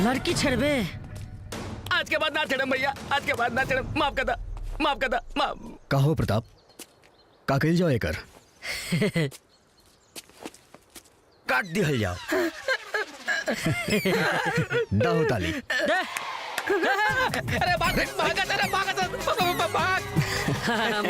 लड़की छड़बे आज के बाद ना छड़म भैया, आज के बाद ना छड़म। माफ कर दा, माफ कर दा, माफ। कहो प्रताप, का कइल जाओ एकर? काट दिहल जाओ। दाहो ताली। अरे भाग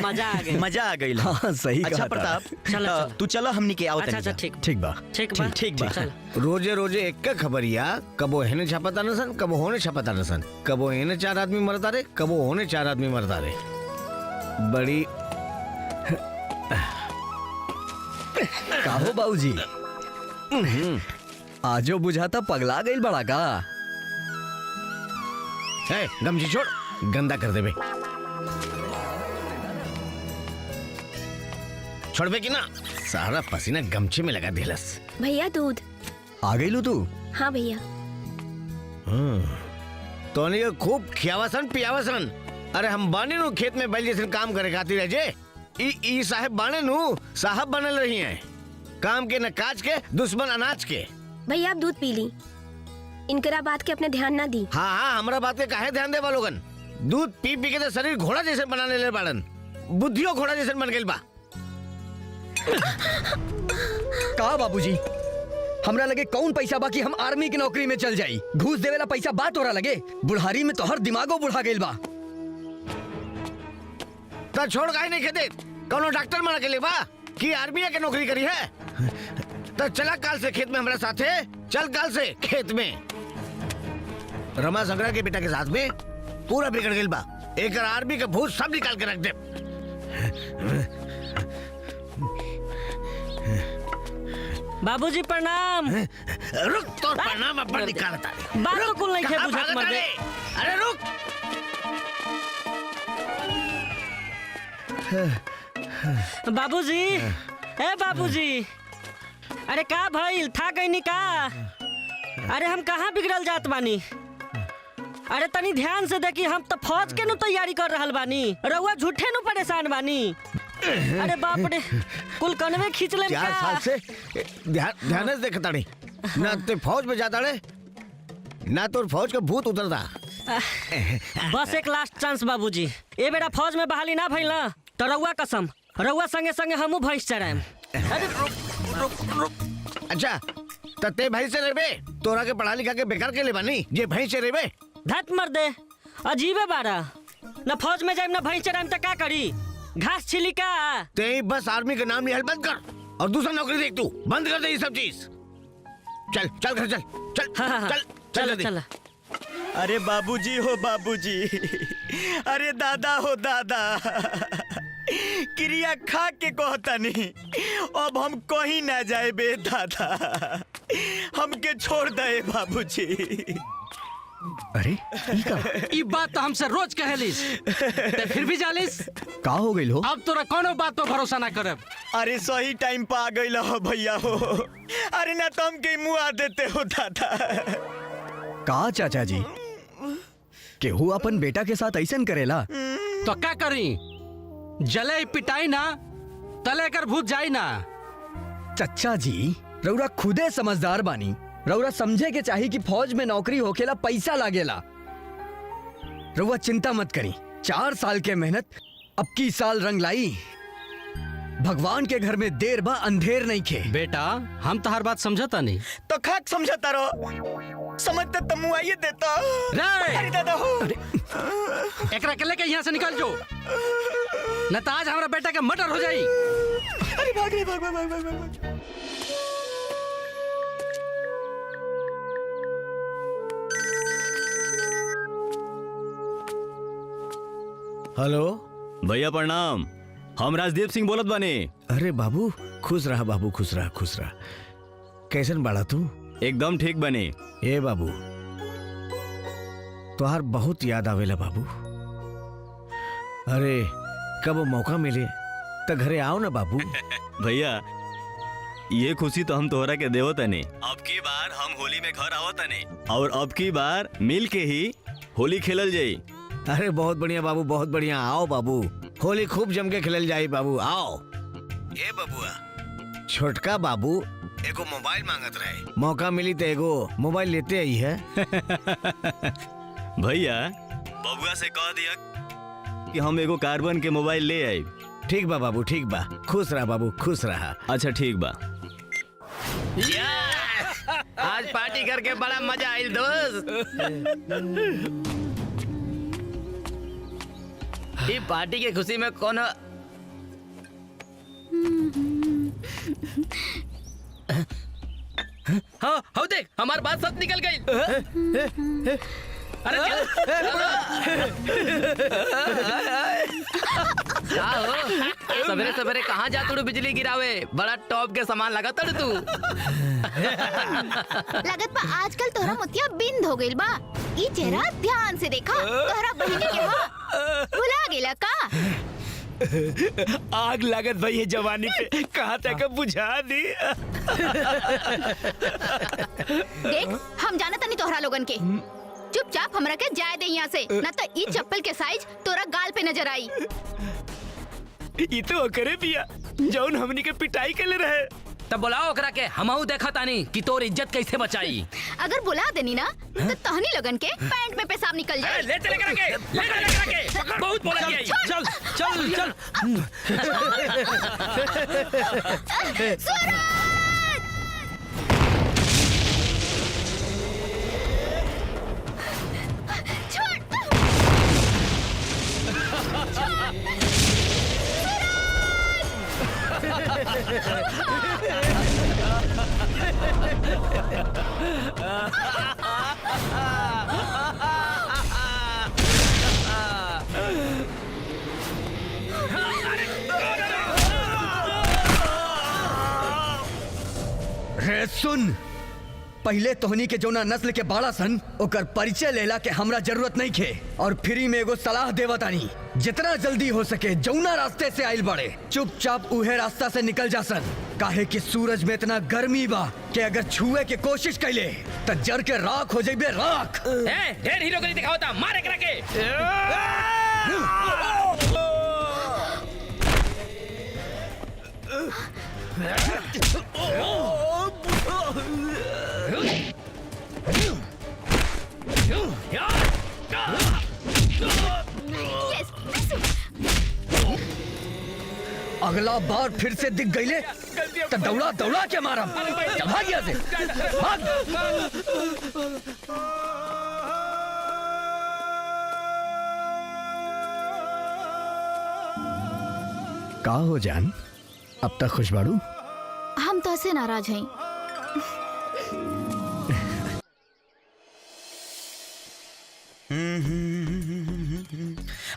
मजा आ गई, मजा आ गई। हाँ सही अच्छा कहा प्रताप, चलो तू चलो हमनी के आओ। अच्छा ठीक ठीक बा। ठीक बा ठीक बा। चल। रोजे रोजे एक खबरिया, कबो हेने छापता नसन, कबो होने छापता नसन, कबो हेने 4 आदमी मरता रे, कबो होने 4 आदमी मरता रे। बड़ी काहो बाबूजी, आजो बुझाता पगला गइल बड़ा का? है गमछी छोड़, गंदा कर देबे। छोड़बे कि ना? सारा पसीना गमछे में लगा दिलस। भैया दूध। आ गइलू तू? हाँ भैया। तो नहीं खूब खियावसन पियावसन। अरे हम बाने नु खेत में बैल जैसे काम करे खातिर है जे। ई साहब बाने नु साहब बनल रही हैं, काम के न काज के, दुश्मन अनाज के। भैया आप दूध पी ली, इनकरा बात के अपने ध्यान ना दी। हाँ हाँ, हमरा बात के काहे ध्यान देबा लोगन? दूध पी पी के तो शरीर घोड़ा जैसे बनाने ले बाड़न, बुद्धियो घोड़ा जैसे बन गइल बा। का बाबूजी, हमरा लगे कौन पैसा बाकी हम आर्मी की नौकरी में चल जाई? घूस देवेला पैसा बात हो रहा लगे? बुढ़ारी में तो हर दिमागो बुढ़ा गइल बा। तो छोड़ काहे नहीं खेते? कौनो डॉक्टर मना के ले बा कि आर्मी के नौकरी करी है? तो चला काल से खेत में हमरा साथे, चल काल से खेत में। रमा संगरा के बेटा के साथ में पूरा बिगड़ गइल बा। एक आर्मी का भूत सब निकाल के रख दे। बाबूजी प्रणाम। रुक, तो प्रणाम अपन निकालता है। बात तो कुल नहीं खे कहाँ बुझत भागत मर दे। अरे? अरे रुक। बाबूजी, ए बाबूजी, अरे का भइल, था गई का? अरे हम कहाँ बिगड़ल जात बानी? अरे तनी ध्यान से देखी, हम तो फौज के नु तैयारी कर रहल बानी, रउआ झूठे नु परेशान बानी। अरे बाप रे, कुल कनवे खींच ले 4 साल से ध्यान से देखता नहीं ना, ते फौज में जाता रे ना, तो फौज का भूत उतरता। बस एक लास्ट चांस बाबूजी, ए बेरा फौज में बहाली ना भइल ना तो रउआ कसम, रउआ संगे संगे हमू भैंस चराएम। अच्छा तते भाई से रेबे, तोरा के पढ़ा लिखा के बेकार के ले बानी जे भैंस से रेबे। धत मर दे, अजीबे बारा, ना फौज में जाइम ना भैंस चराएम तो का करी? घास छिली का? ते बस आर्मी का नाम लिहल बंद कर और दूसरा नौकरी देख, तू बंद कर दे ये सब चीज। चल चल घर चल चल हाँ, चल चल चल। अरे बाबूजी हो बाबूजी, अरे दादा हो दादा, क्रिया खा के कहता नहीं, अब हम कहीं ना जाए बे दादा, हमके छोड़ दे बाबूजी। अरे ई बात तो हमसे रोज कहलिस, ते फिर भी जालिस। का हो गइल हो? अब तोरा कोनो बात पर भरोसा ना करब। अरे सही टाइम पे आ गइल हो भैया हो, अरे ना तुम के मुँह आ देते हो दादा। का चाचा जी, केहू अपन बेटा के साथ ऐसन करेला? तो क्या करी, जले पिटाई ना तले कर भूत जाई ना। चचा जी, रउरा खुदे समझदार बानी, रउरा समझे के चाही कि फौज में नौकरी होखेला पैसा लागेला, रउआ चिंता मत करी, 4 साल के मेहनत अब की साल रंग लाई। भगवान के घर में देर बा अंधेर नहीं खे। बेटा हम तहार बात समझता नहीं। तो खाक समझता रहो, समझते तो मुआइए देता। अरे दादा हो, एकरा के लेके यहाँ से निकल जो, न तो आज हमारा बेटा के मर्डर हो जाई। अरे भाग रे, भाग भाग भाग भाग भाग। हेलो भैया प्रणाम, हम राजदीप सिंह बोलत बानी। अरे बाबू खुश रहा बाबू, खुश रहा खुश रहा। कैसन बाड़ा तू? एकदम ठीक बनी। ए बाबू तोहार बहुत याद आवेला बाबू। अरे कब मौका मिले तो घरे आओ ना बाबू। भैया ये खुशी तो हम तोहरा के देवो तनी। अब की बार हम होली में घर आवत तनी और अब की बार मिल के ही होली खेलल जाई। अरे बहुत बढ़िया बाबू, बहुत बढ़िया। आओ बाबू, होली खूब जम के खेलल जाई बाबू, आओ। ए बबुआ, छोटका बाबू एगो मोबाइल मांगत रहे, मौका मिली तो एगो मोबाइल लेते आई है। भैया बबुआ से कह दिया कि हम एगो कार्बन के मोबाइल ले आई। ठीक बा बाबू, ठीक बा। खुश रहा बाबू, खुश रहा। अच्छा ठीक बा। आज पार्टी करके बड़ा मजा आइल दोस्त। ये पार्टी की खुशी में कौन हाँ हो देख हमारी बात सब निकल गई। अरे क्या हो सवेरे सवेरे कहाँ जा तू बिजली गिरावे? बड़ा टॉप के सामान लगा तड़ तू। लगत बा आजकल तोहरा मोतिया बिंद हो गइल बा। ई चेहरा ध्यान से देखा, तोहरा बहिनी के हा भुला गेला का? आग लागत भाई ये जवानी पे, कहाँ तक बुझा दी। देख हम जानत नहीं तोहरा लोगन के, चुपचाप हमरा के जाए दे यहाँ से, न तो ई चप्पल के साइज तोरा गाल पे नजर आई। ये तो करे पिया जौन हमनी के पिटाई के ले रहे। तब बुलाओ ओकरा के, हमहू देखा तानी कि तोर इज्जत कैसे बचाई। अगर बुला देनी ना तो तहनी लगन के पैंट में पेशाब निकल जाए। ले चले करा के, ले चले करा के। बहुत बोला गया। चल चल चल। रे सुन, पहले तोहनी के जौना नस्ल के बाड़ा सन ओकर परिचय लेला के हमरा जरूरत नहीं खे। और फ्री में एगो सलाह देवतानी, जितना जल्दी हो सके जौना रास्ते से आइल बड़े चुपचाप उहे रास्ता से निकल जा सन। काहे कि सूरज में इतना गर्मी बा कि अगर छुए के कोशिश कैले तो जर के राख हो जाइबे राख। ढेर हीरोगिरी दिखावता, मार एकरा के। अगला बार फिर से दिख गईले तो दौड़ा दौड़ा के मारा। चल भाग यहाँ से, भाग। का हो जान, अब तक खुश बाड़ू? हम तो ऐसे नाराज हैं।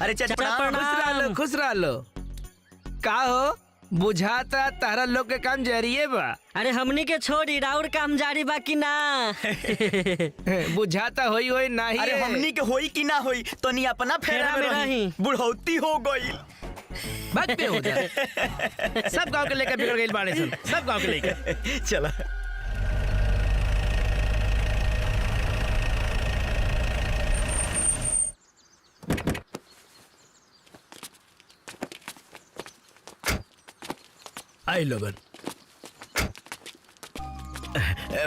अरे चाचा प्रणाम। खुश रह लो। का हो बुझाता तारा लोग के काम जरिए बा। अरे हमनी के छोड़ी राउर काम जारी बा कि ना? बुझाता होई होई नहीं। अरे हमनी के होई कि ना होई तो नहीं अपना फेरा में रही। बुढ़ौती हो गई। बात पे हो जा। सब गांव के लेकर बिगड़ गई बाड़े सन, सब गांव के लेकर। चला आई लोगन।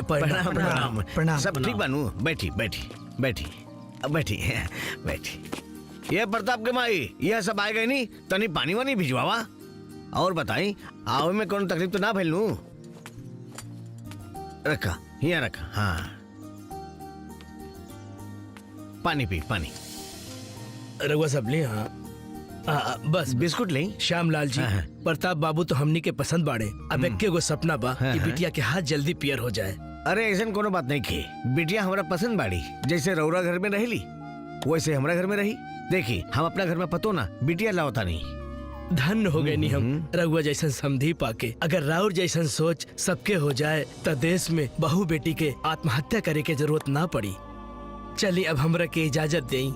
प्रणाम प्रणाम प्रणाम। सब ठीक बानू? बैठी बैठी बैठी। बैठी बैठी। ये प्रताप के माई ये सब आए गए नहीं तनी पानी वानी भिजवावा। और बताई आवे में कौन तकलीफ तो ना भइल नू? रखा यहाँ रखा। हाँ पानी पी पानी। रघुआ सब ले। हाँ बस बिस्कुट ले। श्यामलाल जी, हाँ। प्रताप बाबू तो हमनी के पसंद बाड़े। अब एक्के गो सपना बा कि बिटिया के हाथ जल्दी पियर हो जाए। अरे ऐसा कोनो बात नहीं की। बिटिया हमारा पसंद बाड़ी। जैसे रौरा घर में रहेली वैसे हमारा घर में रही। देखी हम अपना घर में पतो ना बिटिया लाओता नहीं। धन्य हो गए नी हम रघुआ जैसन समधी पाके। अगर राउर जैसन सोच सबके हो जाए तो देश में बहू बेटी के आत्महत्या करे के जरूरत ना पड़ी। चलिए अब हमरा के इजाजत देई।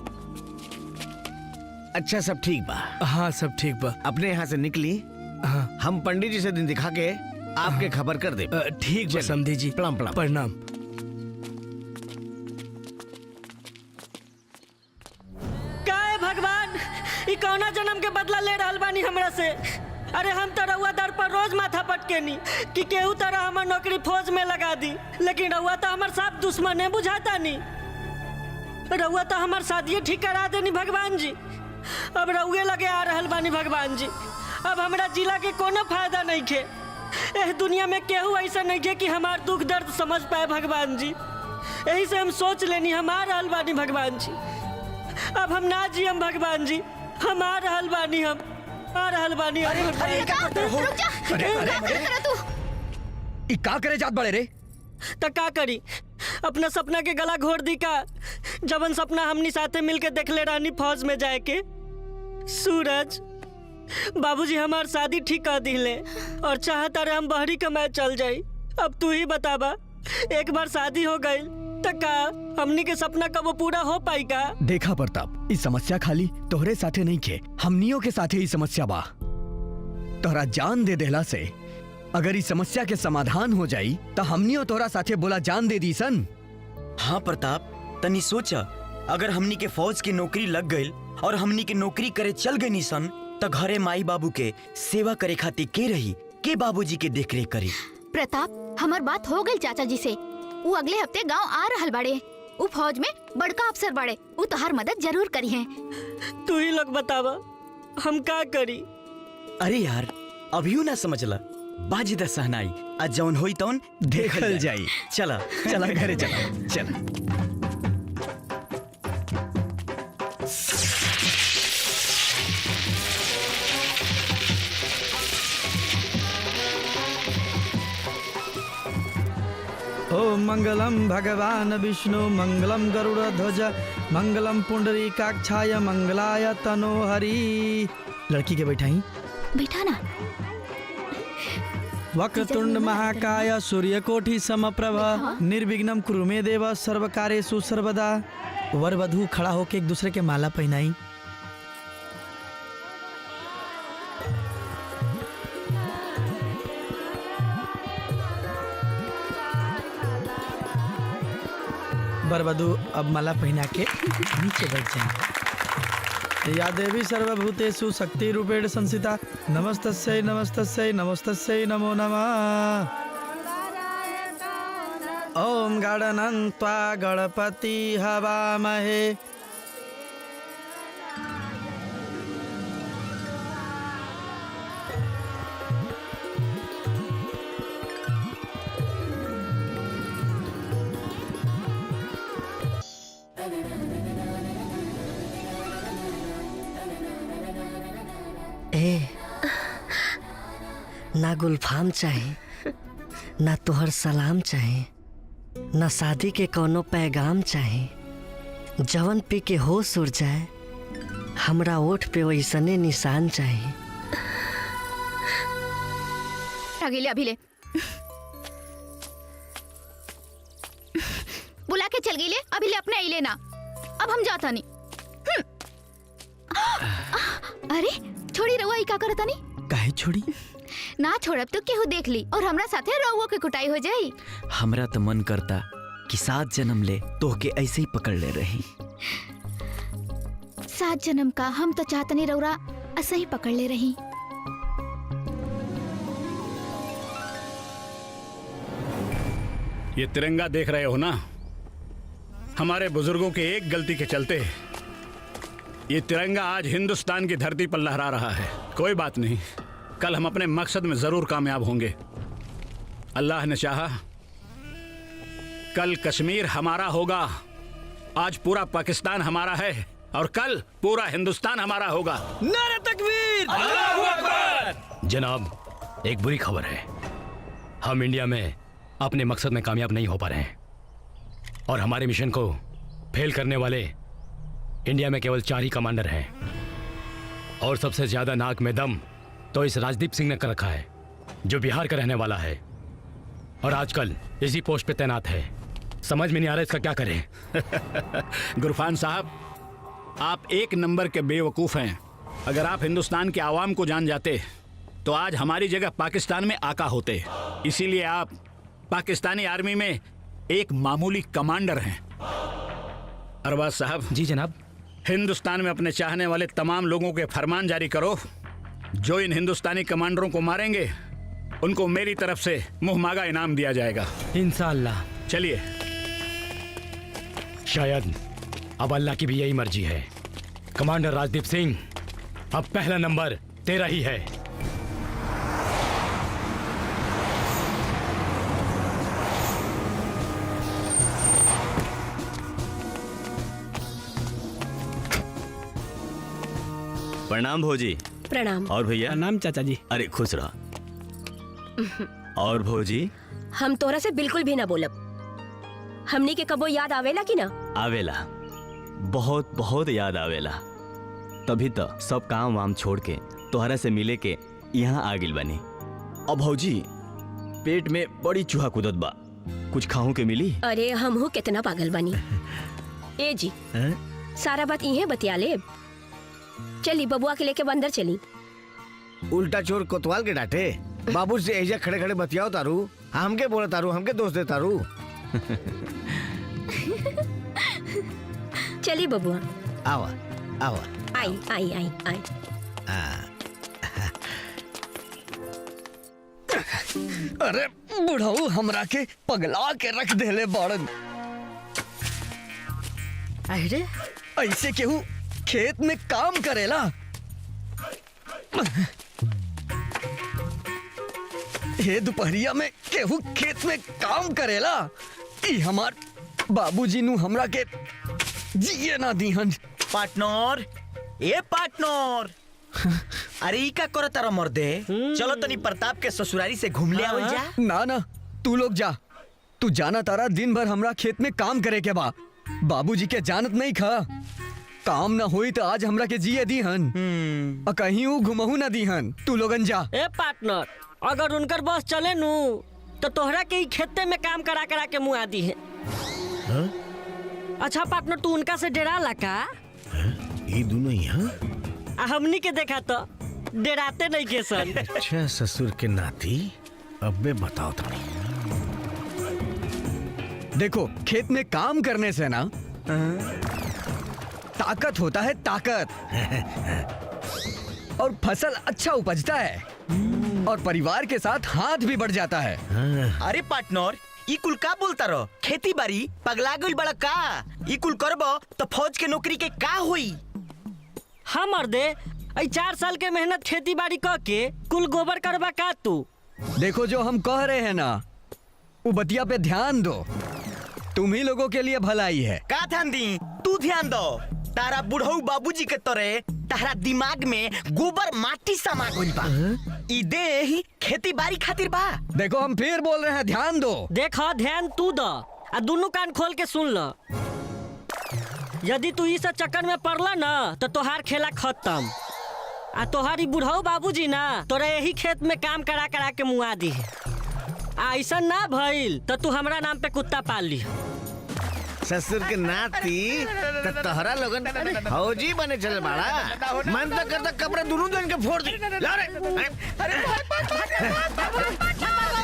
अच्छा सब ठीक बा? हाँ सब ठीक बा। अपने यहाँ से निकली। हाँ हम पंडित जी से दिन दिखा के आपके खबर कर दे। ठीक बा समधी जी। प्रणाम प्रणाम। प्रणाम। का है भगवान, ई कौना जन्म के बदला ले रहल बानी हमरा से? अरे हम तो रउआ दर पर रोज माथा पटकेनी कि केहू तरह हमार नौकरी फौज में लगा दी, लेकिन रउआ तो हमार साफ दुश्मन है, बुझाता नहीं। रउआ तो हमार शादी ठीक करा देनी भगवान जी। अब रउए लगे आ रहल बानी भगवान जी। अब हमरा जिला के कोनो फायदा नहीं खे। एह दुनिया में केहू ऐसा नहीं खे कि हमार दुख दर्द समझ पाए भगवान जी। यही से हम सोच लेनी हम आ रहल बानी भगवान जी। अब हम ना जियम भगवान जी। हम आ रहल बानी। हम आ रहल बानी। रुक जा। तू ई का करे जात बड़े रे? तो का करी, अपना सपना के गला घोड़ दी का? जबन सपना हमनी साथे मिलके देखले रहनी फौज में जाए के। सूरज बाबूजी हमार शादी ठीक कर दिले और चाहता रहे हम बहरी कमाए चल जाई। अब तू ही बताबा, एक बार शादी हो गई तो का हमनी के सपना कब पूरा हो पाई का? देखा प्रताप, इस समस्या खाली तोहरे साथे नहीं खे, हमनियों के साथे ही समस्या बा। तोहरा जान दे देला से अगर इस समस्या के समाधान हो जाई तो हमनियों तोहरा साथे बोला जान दे दी सन। हाँ प्रताप, तनी सोचा अगर हमनी के फौज की नौकरी लग गई और हमनी के नौकरी करे चल गई सन तो घरे माई बाबू के सेवा करे खातिर के रही, के बाबूजी के देख रेख करी। प्रताप हमार बात हो गई चाचा जी से। वो अगले हफ्ते गांव आ रहल बाड़े। वो फौज में बड़का अफसर बाड़े। वो तोहार मदद जरूर करी है। तू ही लोग बतावा हम का करी? अरे यार अभियो ना समझला, बाजी द सहनाई आज जौन होई तौन देखल जाई। चला चला घरे चला चला। ओम मंगलम भगवान विष्णु मंगलम गरुड़ध्वज मंगलम पुंडरीकाक्षाय मंगलाय तनोहरि। लड़की के बैठाई। बैठा ना। वक्रतुंड महाकाय सूर्यकोटि समप्रभ निर्विघ्नं कुरु मे देव सर्वकार्येषु सर्वदा। वर वधू खड़ा होके एक दूसरे के माला पहनाई। वर वधू अब माला पहना के नीचे बैठ जाएंगे। या देवी सर्वभूतेषु शक्ति रूपेण संस्थिता नमस्तस्यै नमस्तस्यै नमस्तस्यै नमो नमः। ओम गणनन्त्वा गणपति हवामहे। ना गुलफाम चाहे, ना तोहर सलाम चाहे, ना शादी के कोनो पैगाम चाहे। जवन पी के होश उड़ जाए, हमरा ओठ पे वैसने निशान चाहे। अगले अभी बुला के चल गई। अभी ले अपने अले ना। अब हम जाता नहीं। अरे छोड़ी रहुआ ही का करता नहीं? काहे छोड़ी? ना छोड़ब तो केहू देख ली और हमरा साथे रहुआ के कुटाई हो जाई। हमरा तो मन करता कि 7 जन्म ले तोहके ऐसे ही पकड़ ले रही। 7 जन्म का हम तो चाहते नहीं रहुआ ऐसे ही पकड़ ले रही। ये तिरंगा देख रहे हो ना? हमारे बुजुर्गों के एक गलती के चलते ये तिरंगा आज हिंदुस्तान की धरती पर लहरा रहा है। कोई बात नहीं, कल हम अपने मकसद में जरूर कामयाब होंगे। अल्लाह ने चाहा कल कश्मीर हमारा होगा। आज पूरा पाकिस्तान हमारा है और कल पूरा हिंदुस्तान हमारा होगा। नारे तकबीर! जनाब, एक बुरी खबर है। हम इंडिया में अपने मकसद में कामयाब नहीं हो पा रहे हैं और हमारे मिशन को फेल करने वाले इंडिया में केवल 4 ही कमांडर हैं और सबसे ज्यादा नाक में दम तो इस राजदीप सिंह ने कर रखा है, जो बिहार का रहने वाला है और आजकल इसी पोस्ट पे तैनात है। समझ में नहीं आ रहा इसका क्या करें। गुरफान साहब, आप एक नंबर के बेवकूफ हैं। अगर आप हिंदुस्तान के आवाम को जान जाते तो आज हमारी जगह पाकिस्तान में आका होते। इसीलिए आप पाकिस्तानी आर्मी में एक मामूली कमांडर हैं। अरबाज साहब। जी जनाब। हिंदुस्तान में अपने चाहने वाले तमाम लोगों के फरमान जारी करो। जो इन हिंदुस्तानी कमांडरों को मारेंगे उनको मेरी तरफ से मुहमागा इनाम दिया जाएगा। इंशाअल्लाह। चलिए। शायद अब अल्लाह की भी यही मर्जी है। कमांडर राजदीप सिंह, अब पहला नंबर तेरा ही है। प्रणाम भौजी। प्रणाम। और भैया? प्रणाम चाचा जी। अरे खुश रहा। और भौजी? हम तोरा से बिल्कुल भी ना बोलब। हमनी के कबो याद आवेला कि ना? आवेला, बहुत बहुत याद आवेला। तभी तो सब काम वाम छोड़ के तोहरा से मिले के यहाँ आ गिल बनी। अब भौजी पेट में बड़ी चूहा कूदत बा, कुछ खाऊं के मिली? अरे हमहू कितना पागल बनी। ए जी सारा बात इहे बतिया ले। चली बबुआ के लेके बंदर चली। उल्टा चोर कोतवाल के डांटे। बाबू से ऐजा खड़े खड़े बतियाओ तारू, हमके बोला तारू, हमके दोस्त दे तारू। चली बबुआ। आवा आवा। आई आई आई आई। अरे बुढ़ाऊ हमरा के पगला के रख देले बाड़न। अरे ऐसे केहू खेत में काम करेला? हे दोपहरिया में केहू खेत में काम करेला? ई हमार बाबूजी नु हमरा के जिए ना दीहन। पार्टनर, ए पार्टनर। अरे ई का करत तारा मर्दे? चलो तनी प्रताप के ससुरारी से घूम ले आवल जा। ना ना, तू लोग जा। तू जाना तारा दिन भर हमरा खेत में काम करे के बा। बाबूजी के जानत नहीं खा। काम ना होई तो आज हमरा के जिए दीहन और कहीं घुमहू ना दीहन। तू लोगन जा। ए पार्टनर, अगर उनकर बस चले नु तो तोहरा के खेते में काम करा करा के मुँह आदि है। अच्छा पार्टनर, तू उनका से डरा ला का? ये दोनों यहाँ? हमनी के देखा तो डराते नहीं के सन। अच्छा ससुर के नाती, अब मैं बताओ थोड़ी। देखो, खेत में काम करने से ना ताकत होता है, ताकत। और फसल अच्छा उपजता है और परिवार के साथ हाथ भी बढ़ जाता है। अरे पार्टनर, ई कुल का बोलता रहो? खेती बाड़ी पगला गइल बड़ा का? ई कुल करबो तो फौज के नौकरी के का होई? हाँ मर्दे, 4 साल के मेहनत खेती बाड़ी क के कुल गोबर करबा का तू? देखो, जो हम कह रहे हैं ना, वो बतिया पे ध्यान दो। तुम ही लोगों के लिए भलाई है। का ध्यान दी? तू ध्यान दो। तारा बुढ़ऊ बाबूजी के तोरे तारा दिमाग में गोबर माटी समा गइल बा। ई देह खेती बाड़ी खातिर बा। देखो, हम फिर बोल रहे हैं, ध्यान दो। देखा, ध्यान तू द आ दोनों कान खोल के सुन ल। यदि तू इस चक्कर में पड़ला ना तो तोहार खेला खत्म। आ तोहारी बुढ़ऊ बाबूजी ना तोरा यही खेत में काम करा करा के मुआ दी है। ऐसा ना भइल तो तू हमरा नाम पे कुत्ता पाल ली। ससुर के नाती तो तोहरा लोगन फौजी बने चले बाड़ा। मन तो करता कपड़े दोनों दिन के फोड़ दी। ला रे।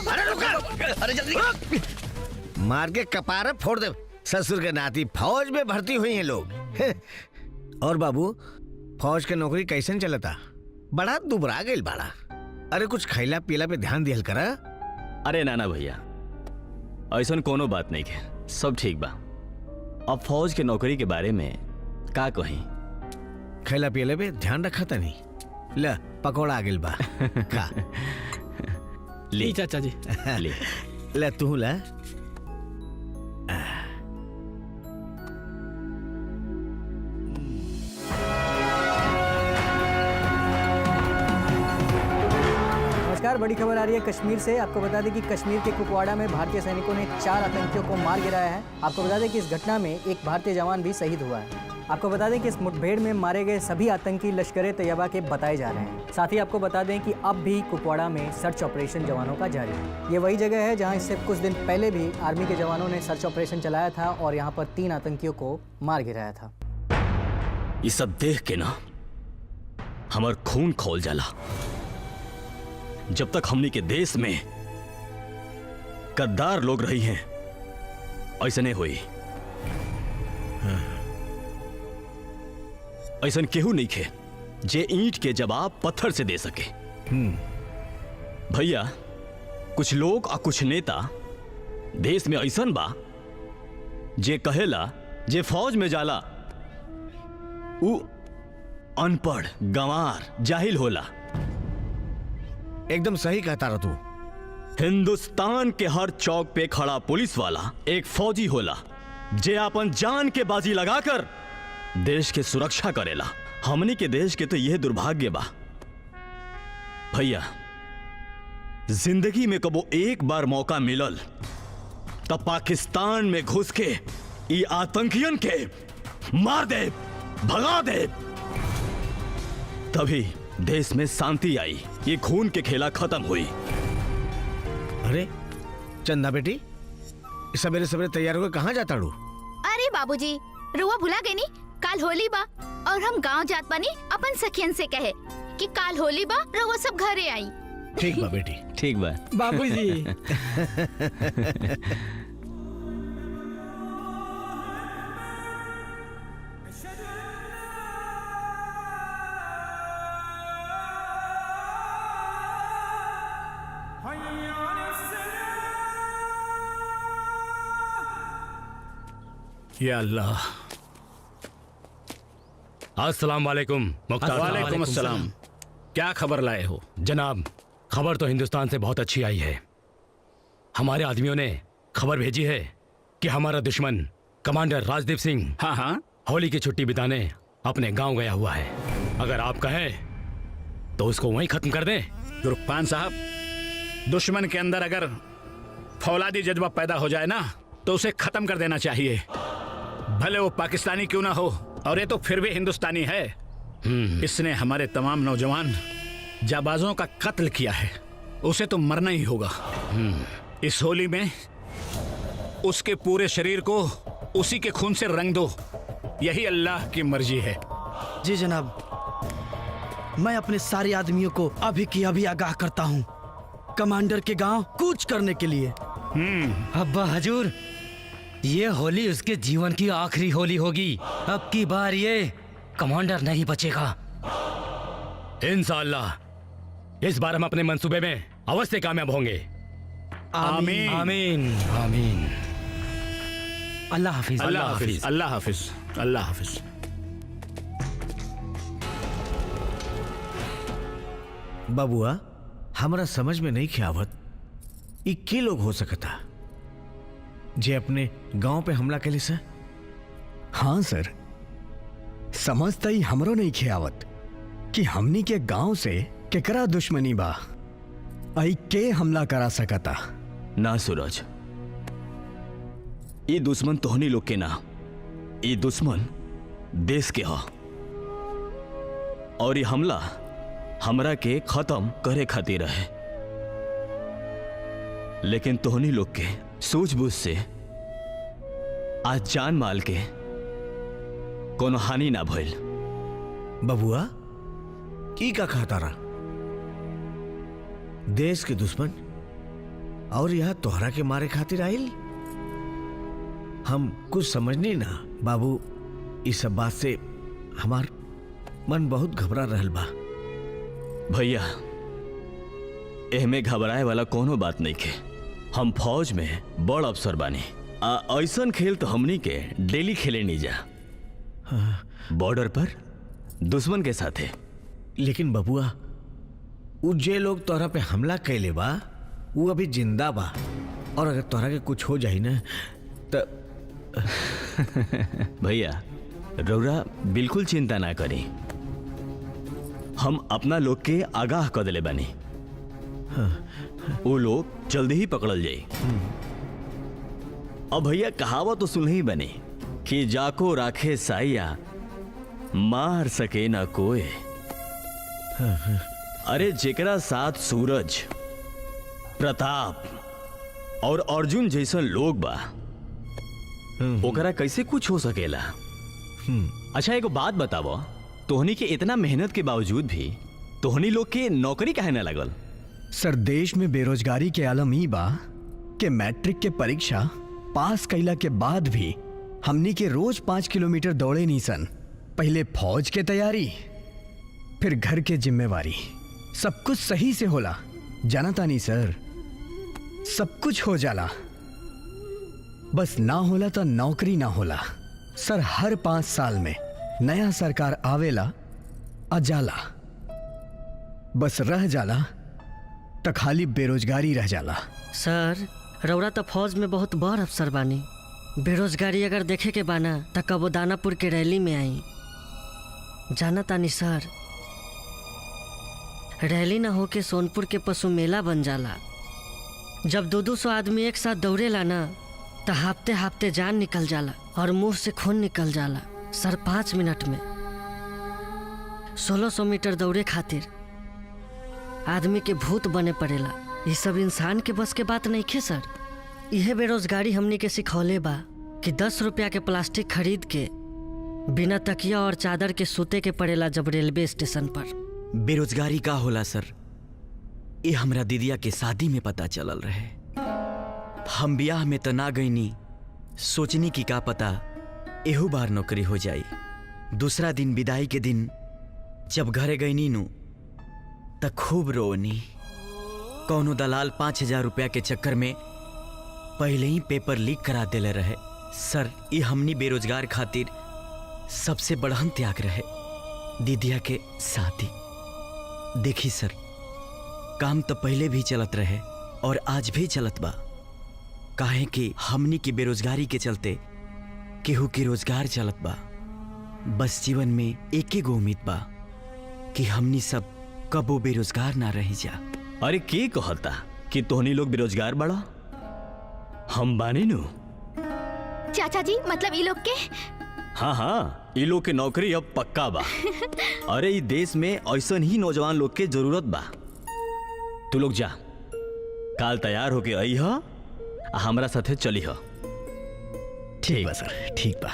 अरे रुका। अरे जल्दी। मार के कपारे फोड़ दे। ससुर के नाती फौज में भर्ती हुई हैं लोग। और बाबू, फौज के नौकरी कैसे चलता? बड़ा दुबरा गइल बाड़ा। अरे कुछ खैला पीला पे ध्यान दिहल करा। अरे नाना भैया, ऐसा कोनो बात नहीं है, सब ठीक बा। अब फौज के नौकरी के बारे में का कहीं। खैला पियले पे ध्यान रखा था नहीं। ल पकौड़ा आ गेल बा खा। ली चाचा जी। ले ले तू ला। नमस्कार, बड़ी खबर आ रही है कश्मीर से। आपको बता दें कि कश्मीर के कुपवाड़ा में भारतीय सैनिकों ने 4 आतंकियों को मार गिराया है। आपको बता दें कि इस घटना में एक भारतीय जवान भी शहीद हुआ है। आपको बता दें कि इस मुठभेड़ में मारे गए सभी आतंकी लश्कर-ए-तैयबा के बताए जा रहे हैं। साथ ही आपको बता दें कि अब भी कुपवाड़ा में सर्च ऑपरेशन जवानों का जारी है। ये वही जगह है जहां इससे कुछ दिन पहले भी आर्मी के जवानों ने सर्च ऑपरेशन चलाया था और यहाँ पर 3 आतंकियों को मार गिराया था। ये सब देख के ना हमार खून खौल जाला। जब तक हमनी के देश में गद्दार लोग रही हैं ऐसा नहीं हुई। ऐसा केहू नहीं खे जे ईंट के जवाब पत्थर से दे सके। भैया कुछ लोग और कुछ नेता देश में ऐसन बा जे कहेला जे फौज में जाला उ अनपढ़ गंवार जाहिल होला। एकदम सही कहता रहा तू। हिंदुस्तान के हर चौक पे खड़ा पुलिस वाला एक फौजी होला जे अपन जान के बाजी लगाकर देश के सुरक्षा करेला। हमनी के देश के तो यह दुर्भाग्य बा भैया, जिंदगी में कबो एक बार मौका मिलल तब पाकिस्तान में घुस के ये आतंकियन के मार दे, भगा दे, तभी देश में शांति आई, ये खून के खेला खत्म हुई। अरे चंदा बेटी, सवेरे सवेरे तैयार होकर कहाँ जाता डू? अरे बाबूजी, रुआ भुला गई नी, काल होली बा और हम गांव जात बानी अपन सखियन से कहे कि काल होली बा, रुआ सब घरे आई। ठीक बा बेटी। ठीक बा बाबूजी। या अल्लाह। अस्सलाम वालेकुम मुख्तार। वालेकुम अस्सलाम। क्या खबर लाए हो? जनाब, खबर तो हिंदुस्तान से बहुत अच्छी आई है। हमारे आदमियों ने खबर भेजी है कि हमारा दुश्मन कमांडर राजदीप सिंह हाँ हाँ होली की छुट्टी बिताने अपने गांव गया हुआ है। अगर आप कहें तो उसको वहीं खत्म कर दें। गुरफान साहब, दुश्मन के अंदर अगर फौलादी जज्बा पैदा हो जाए ना तो उसे खत्म कर देना चाहिए, भले वो पाकिस्तानी क्यों ना हो, और ये तो फिर भी हिंदुस्तानी है। इसने हमारे तमाम नौजवान जाबाजों का कत्ल किया है, उसे तो मरना ही होगा। इस होली में उसके पूरे शरीर को उसी के खून से रंग दो, यही अल्लाह की मर्जी है। जी जनाब, मैं अपने सारे आदमियों को अभी की अभी आगाह करता हूँ कमांडर के गांव कूच करने के लिए। अब्बा हजूर, ये होली उसके जीवन की आखिरी होली होगी। अब की बार ये कमांडर नहीं बचेगा। इंशाअल्लाह इस बार हम अपने मंसूबे में अवश्य कामयाब होंगे। आमीन आमीन आमीन। अल्लाह हाफिज। अल्लाह हाफिज। अल्लाह हाफिज। अल्लाह हाफिज। बबुआ, हमरा समझ में नहीं खियावत ई के लोग हो सकता जे अपने गांव पे हमला के लिए सर? हाँ सर, समझता ही हमरो नहीं खियावत कि हमनी के गांव से केकरा दुश्मनी बा, आई के हमला करा सकता। ना सूरज, ये दुश्मन तोहनी लोग के ना, ये दुश्मन देश के हा, और ये हमला हमरा के खत्म करे खातिर है। लेकिन तोहनी लोग के सूझबूझ से आज जान माल के कोनो हानि ना भइल। बबुआ, की का खाता रहा? देश के दुश्मन और यह तोहरा के मारे खातिर आइल? हम कुछ समझनी ना बाबू। इस सब बात से हमार मन बहुत घबरा रहल बा। भैया, एहमे घबराए वाला कोनो बात नहीं के। हम फौज में बड़ अफसर बानी, ऐसन खेल तो हमनी के डेली खेले नहीं जा, बॉर्डर पर दुश्मन के साथ है। लेकिन बबुआ, उ जे लोग तोहरा पे हमला कैले बा वो अभी जिंदा बा, और अगर तोहरा के कुछ हो जाई ना तो भैया रौरा बिल्कुल चिंता ना करी, हम अपना लोग के आगाह कर दिले बानी। वो लोग जल्दी ही पकड़ल जाई। अब भैया कहावत तो सुन ही बनी कि जाको राखे साइया मार सके ना कोई। अरे जेकरा साथ सूरज, प्रताप और अर्जुन जैसन लोग बा, ओकरा कैसे कुछ हो सकेला। अच्छा एगो बात बतावो, तोहनी के इतना मेहनत के बावजूद भी तोहनी लोग के नौकरी काहे ना लगल? सर देश में बेरोजगारी के आलम ई बा कि मैट्रिक के परीक्षा पास कैला के बाद भी हमनी के रोज 5 किलोमीटर दौड़े नहीं सन। पहले फौज के तैयारी, फिर घर के जिम्मेवारी, सब कुछ सही से होला। जानता नहीं सर, सब कुछ हो जाला, बस ना होला तो नौकरी ना होला। सर हर 5 साल में नया सरकार आवेला आ जाला, बस रह जाला तो खाली बेरोजगारी रह जाला। सर रौरा तो फौज में बहुत बड़ अफसर बानी, बेरोजगारी अगर देखे के बाना तो कबो दानापुर के रैली में आई। जाना तानी सर, रैली ना हो के सोनपुर के पशु मेला बन जाला। जब 200 आदमी एक साथ दौड़ेला ना तो हाफते हाफते जान निकल जाला और मुंह से खून निकल जाला। सर 5 मिनट में 1600 मीटर दौड़े खातिर आदमी के भूत बने पड़ेला। ये सब इंसान के बस के बात नहीं खे सर। यह बेरोजगारी हमनी के सिखौले बा कि 10 रुपया के प्लास्टिक खरीद के बिना तकिया और चादर के सूते के पड़ेला जब रेलवे स्टेशन पर। बेरोजगारी का होला सर, ये हमरा दीदिया के शादी में पता चलल रहे। हम ब्याह में तो ना गईनी, सोचनी कि का पता एहू बार नौकरी हो जाई। दूसरा दिन विदाई के दिन जब घरे गईनी नु त खूब रोनी। कौनो दलाल 5000 रुपया के चक्कर में पहले ही पेपर लीक करा देले रहे। सर ये हमनी बेरोजगार खातिर सबसे बड़हन त्याग रहे, दीदिया के शादी। देखी सर, काम तो पहले भी चलत रहे और आज भी चलत बा, काहे कि हमनी की बेरोजगारी के चलते केहू के रोजगार चलत बा। बस जीवन में एक ही गो उम्मीद बा कि हमनी सब कबो बेरोजगार ना रही जा। अरे के कहता कि तोहनी लोग बेरोजगार बड़ा? हम बानी नु। चाचा जी मतलब ये लोग के? हाँ हाँ, ये लोग के नौकरी अब पक्का बा। अरे इस देश में ऐसन ही नौजवान लोग के जरूरत बा। तू लोग जा, काल तैयार होके आई ह, हमरा साथे चली ह। ठीक बा सर, ठीक बा।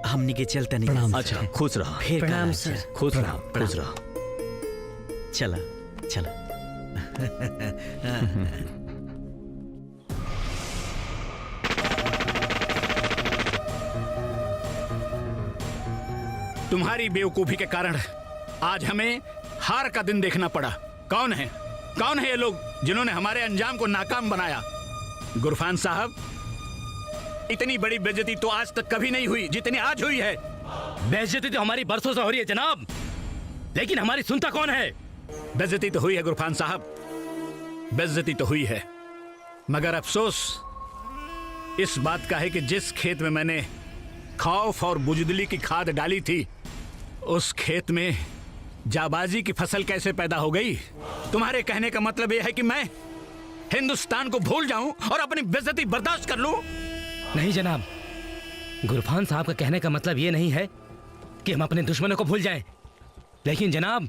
हमनी के चलता नहीं। अच्छा खुश रहो। फिर प्रणाम सर। खुश रहो, खुश रहो। चला चला। तुम्हारी बेवकूफी के कारण आज हमें हार का दिन देखना पड़ा। कौन है ये लोग जिन्होंने हमारे अंजाम को नाकाम बनाया? गुरफान साहब, इतनी बड़ी बेइज्जती तो आज तक कभी नहीं हुई जितनी आज हुई है। बेइज्जती तो हमारी बरसों से हो रही है जनाब, लेकिन हमारी सुनता कौन है? बेइज्जती तो हुई है गुरफान साहब, बेइज्जती तो हुई है, मगर अफसोस इस बात का है कि जिस खेत में मैंने खौफ और बुजदिली की खाद डाली थी, उस खेत में जाबाजी की फसल कैसे पैदा हो गई? तुम्हारे कहने का मतलब यह है कि मैं हिंदुस्तान को भूल जाऊं और अपनी बेइज्जती बर्दाश्त कर लूं? नहीं जनाब, गुरफान साहब का कहने का मतलब ये नहीं है कि हम अपने दुश्मनों को भूल जाएं। लेकिन जनाब,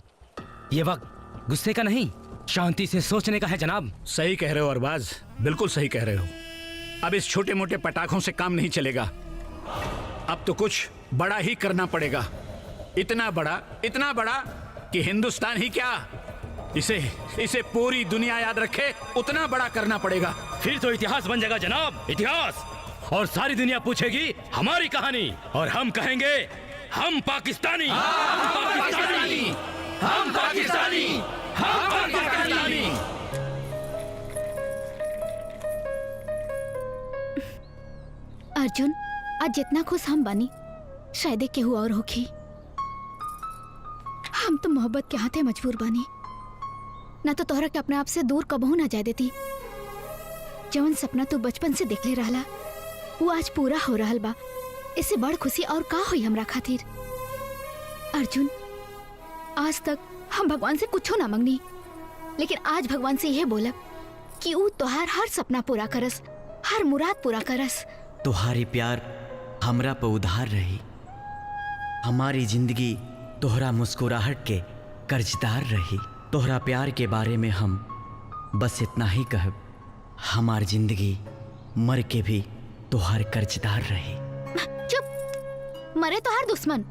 ये वक्त गुस्से का नहीं, शांति से सोचने का है जनाब। सही कह रहे हो अरबाज, बिल्कुल सही कह रहे हो। अब इस छोटे मोटे पटाखों से काम नहीं चलेगा, अब तो कुछ बड़ा ही करना पड़ेगा। इतना बड़ा कि हिंदुस्तान ही क्या, इसे पूरी दुनिया याद रखे, उतना बड़ा करना पड़ेगा। फिर तो इतिहास बन जाएगा जनाब, इतिहास। और सारी दुनिया पूछेगी हमारी कहानी, और हम कहेंगे हम पाकिस्तानी, हम पाकिस्तानी, हम पाकिस्तानी, हम पाकिस्तानी। अर्जुन, आज जितना खुश हम बनी शायद केहू और होखी। हम तो मोहब्बत के हाथे मजबूर बनी, ना तो तोहरा के अपने आप से दूर कबहू ना जाए देती। जवन सपना तू बचपन से देखले रहला वो आज पूरा हो रहल बा। इससे बड़ खुशी और का हुई हमरा खातिर। अर्जुन, आज तक हम भगवान से कुछो ना मंगनी, लेकिन आज भगवान से यह बोलब कि वो तोहार हर सपना पूरा करस, हर मुराद पूरा करस। तुम्हारी प्यार हमरा पे उधार रही, हमारी जिंदगी तोहरा मुस्कुराहट के कर्जदार रही। तोहरा प्यार के बारे में हम बस इतना ही कहब, हमार जिंदगी मर के भी तोहार कर्जदार रही। चुप, मरे तो हर दुश्मन।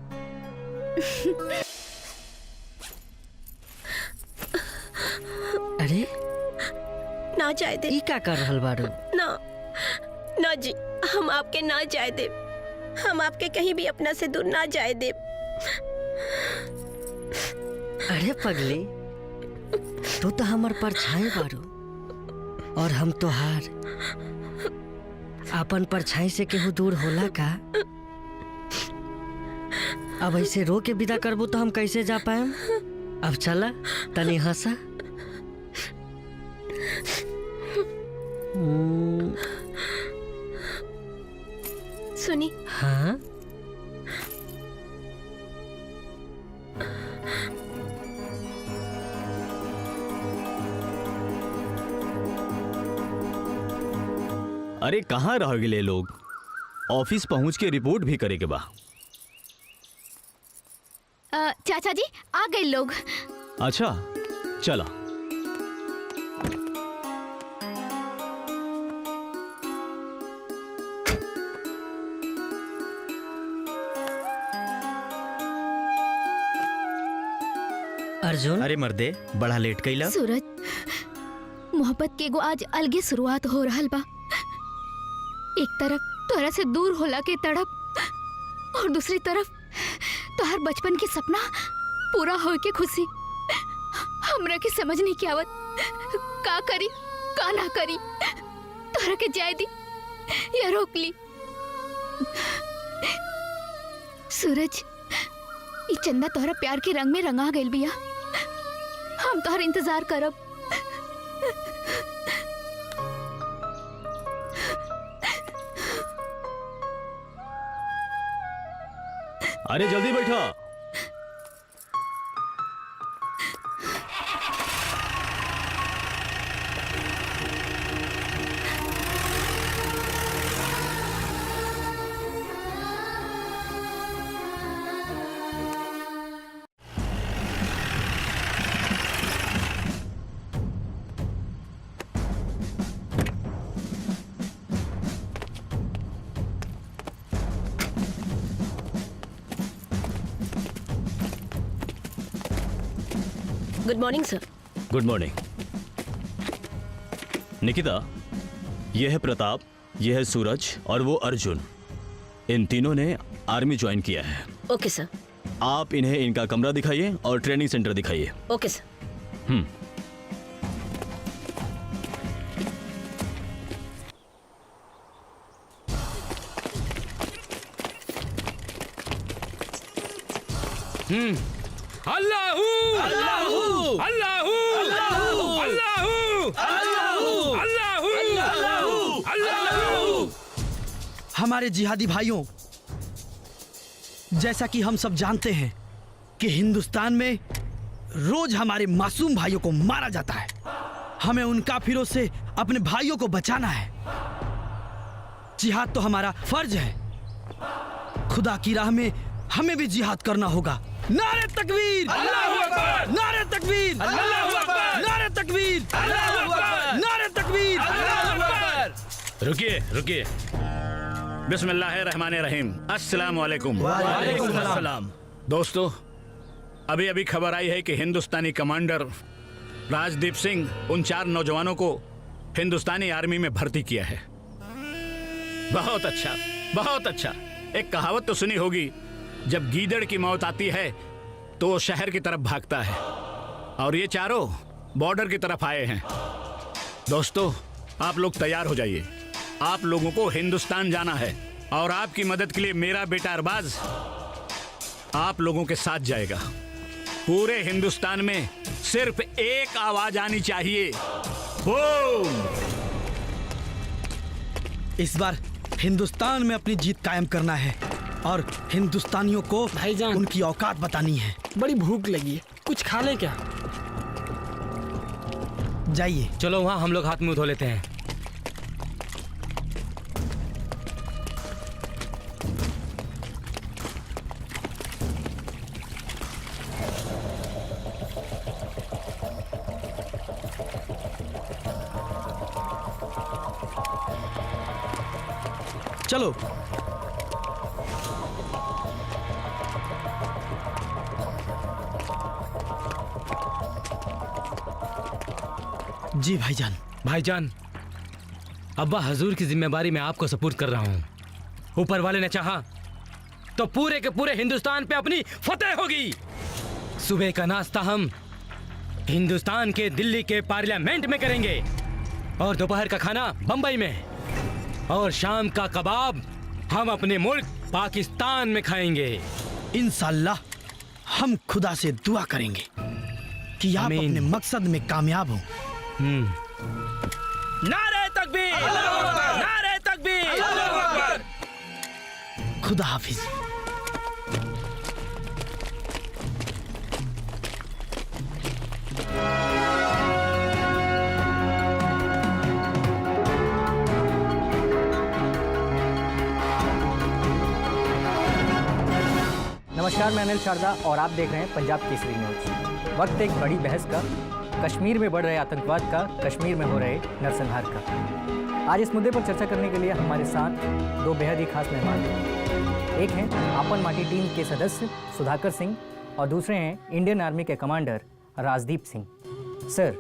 अरे ना जाए दे। ई का कर रहल बारू? ना ना जी, हम आपके ना जाए दे। हम आपके कहीं भी अपना से दूर ना जाए दे। अरे पगली, तू तो हमार परछाई बारू और हम तोहार। अपन परछाई से केहू दूर होला का? अब ऐसे रो के विदा करबू तो हम कैसे जा पाएम? अब चला तनी हंसा। सुनी। हाँ, अरे कहाँ रह गए लोग? ऑफिस पहुंच के रिपोर्ट भी करे के बा। चाचा जी आ गए लोग। अच्छा चला। अर्जुन। अरे मर्दे, बड़ा लेट कैला। सूरज, मोहब्बत के एगो आज अलगे शुरुआत हो रहल बा। एक तरफ तोरा से दूर होला के तड़प और दूसरी तरफ तोहर बचपन के सपना पूरा हो के खुशी। हमरा के समझ नहीं के आवत का करी का ना करी। तोरा के जाए दी या रोक ली? सूरज, ई चंदा तोहरा प्यार के रंग में रंगा गइल बिया। हम तोहर इंतजार करब। अरे जल्दी बैठो। Good morning sir. Good morning. Nikita, यह है प्रताप, यह है सूरज और वो अर्जुन। इन तीनों ने आर्मी ज्वाइन किया है। Okay sir. आप इन्हें इनका कमरा दिखाइए और ट्रेनिंग सेंटर दिखाइए। Okay sir. अल्लाहू अल्लाहू अल्लाहू अल्लाहू अल्लाहू अल्लाहू अल्लाहू। हमारे जिहादी भाइयों, जैसा कि हम सब जानते हैं कि हिंदुस्तान में रोज हमारे मासूम भाइयों को मारा जाता है। हमें उन काफिरों से अपने भाइयों को बचाना है। जिहाद तो हमारा फर्ज है। खुदा की राह में हमें भी जिहाद करना होगा। नारे तकबीर, अल्लाहू अकबर, नारे तकबीर, अल्लाहू अकबर, नारे तकबीर, अल्लाहू अकबर, नारे तकबीर, अल्लाहू अकबर। रुकिए रुकिए। बिस्मिल्लाहिर्रहमानिर्रहीम। अस्सलाम वालेकुम। वालेकुम अस्सलाम। दोस्तों, अभी अभी खबर आई है कि हिंदुस्तानी कमांडर राजदीप सिंह उन 4 नौजवानों को हिंदुस्तानी आर्मी में भर्ती किया है। बहुत अच्छा, बहुत अच्छा। एक कहावत तो सुनी होगी, जब गीदड़ की मौत आती है तो वो शहर की तरफ भागता है, और ये चारों बॉर्डर की तरफ आए हैं। दोस्तों, आप लोग तैयार हो जाइए। आप लोगों को हिंदुस्तान जाना है। और आपकी मदद के लिए मेरा बेटा अरबाज आप लोगों के साथ जाएगा। पूरे हिंदुस्तान में सिर्फ एक आवाज आनी चाहिए, बूम। इस बार हिंदुस्तान में अपनी जीत कायम करना है और हिंदुस्तानियों को भाईजान उनकी औकात बतानी है। बड़ी भूख लगी है, कुछ खा ले क्या? जाइए। चलो वहाँ हम लोग हाथ मुंह धो लेते हैं। चलो। जी भाईजान। भाईजान, अब्बा हजूर की जिम्मेदारी मैं आपको सपुर्द कर रहा हूँ। ऊपर वाले ने चाहा तो पूरे के पूरे हिंदुस्तान पे अपनी फतेह होगी। सुबह का नाश्ता हम हिंदुस्तान के दिल्ली के पार्लियामेंट में करेंगे और दोपहर का खाना बंबई में, और शाम का कबाब हम अपने मुल्क पाकिस्तान में खाएंगे। इंशाल्लाह हम खुदा से दुआ करेंगे कि आप अपने मकसद में कामयाब हो। नारे तकबीर, नारे तकबीर। खुदा हाफिज। नमस्कार, मैं अनिल शारदा और आप देख रहे हैं पंजाब केसरी न्यूज। वक्त एक बड़ी बहस का, कश्मीर में बढ़ रहे आतंकवाद का, कश्मीर में हो रहे नरसंहार का। आज इस मुद्दे पर चर्चा करने के लिए हमारे साथ दो बेहद ही खास मेहमान हैं। एक हैं आपन माटी टीम के सदस्य सुधाकर सिंह और दूसरे हैं इंडियन आर्मी के कमांडर राजदीप सिंह। सर,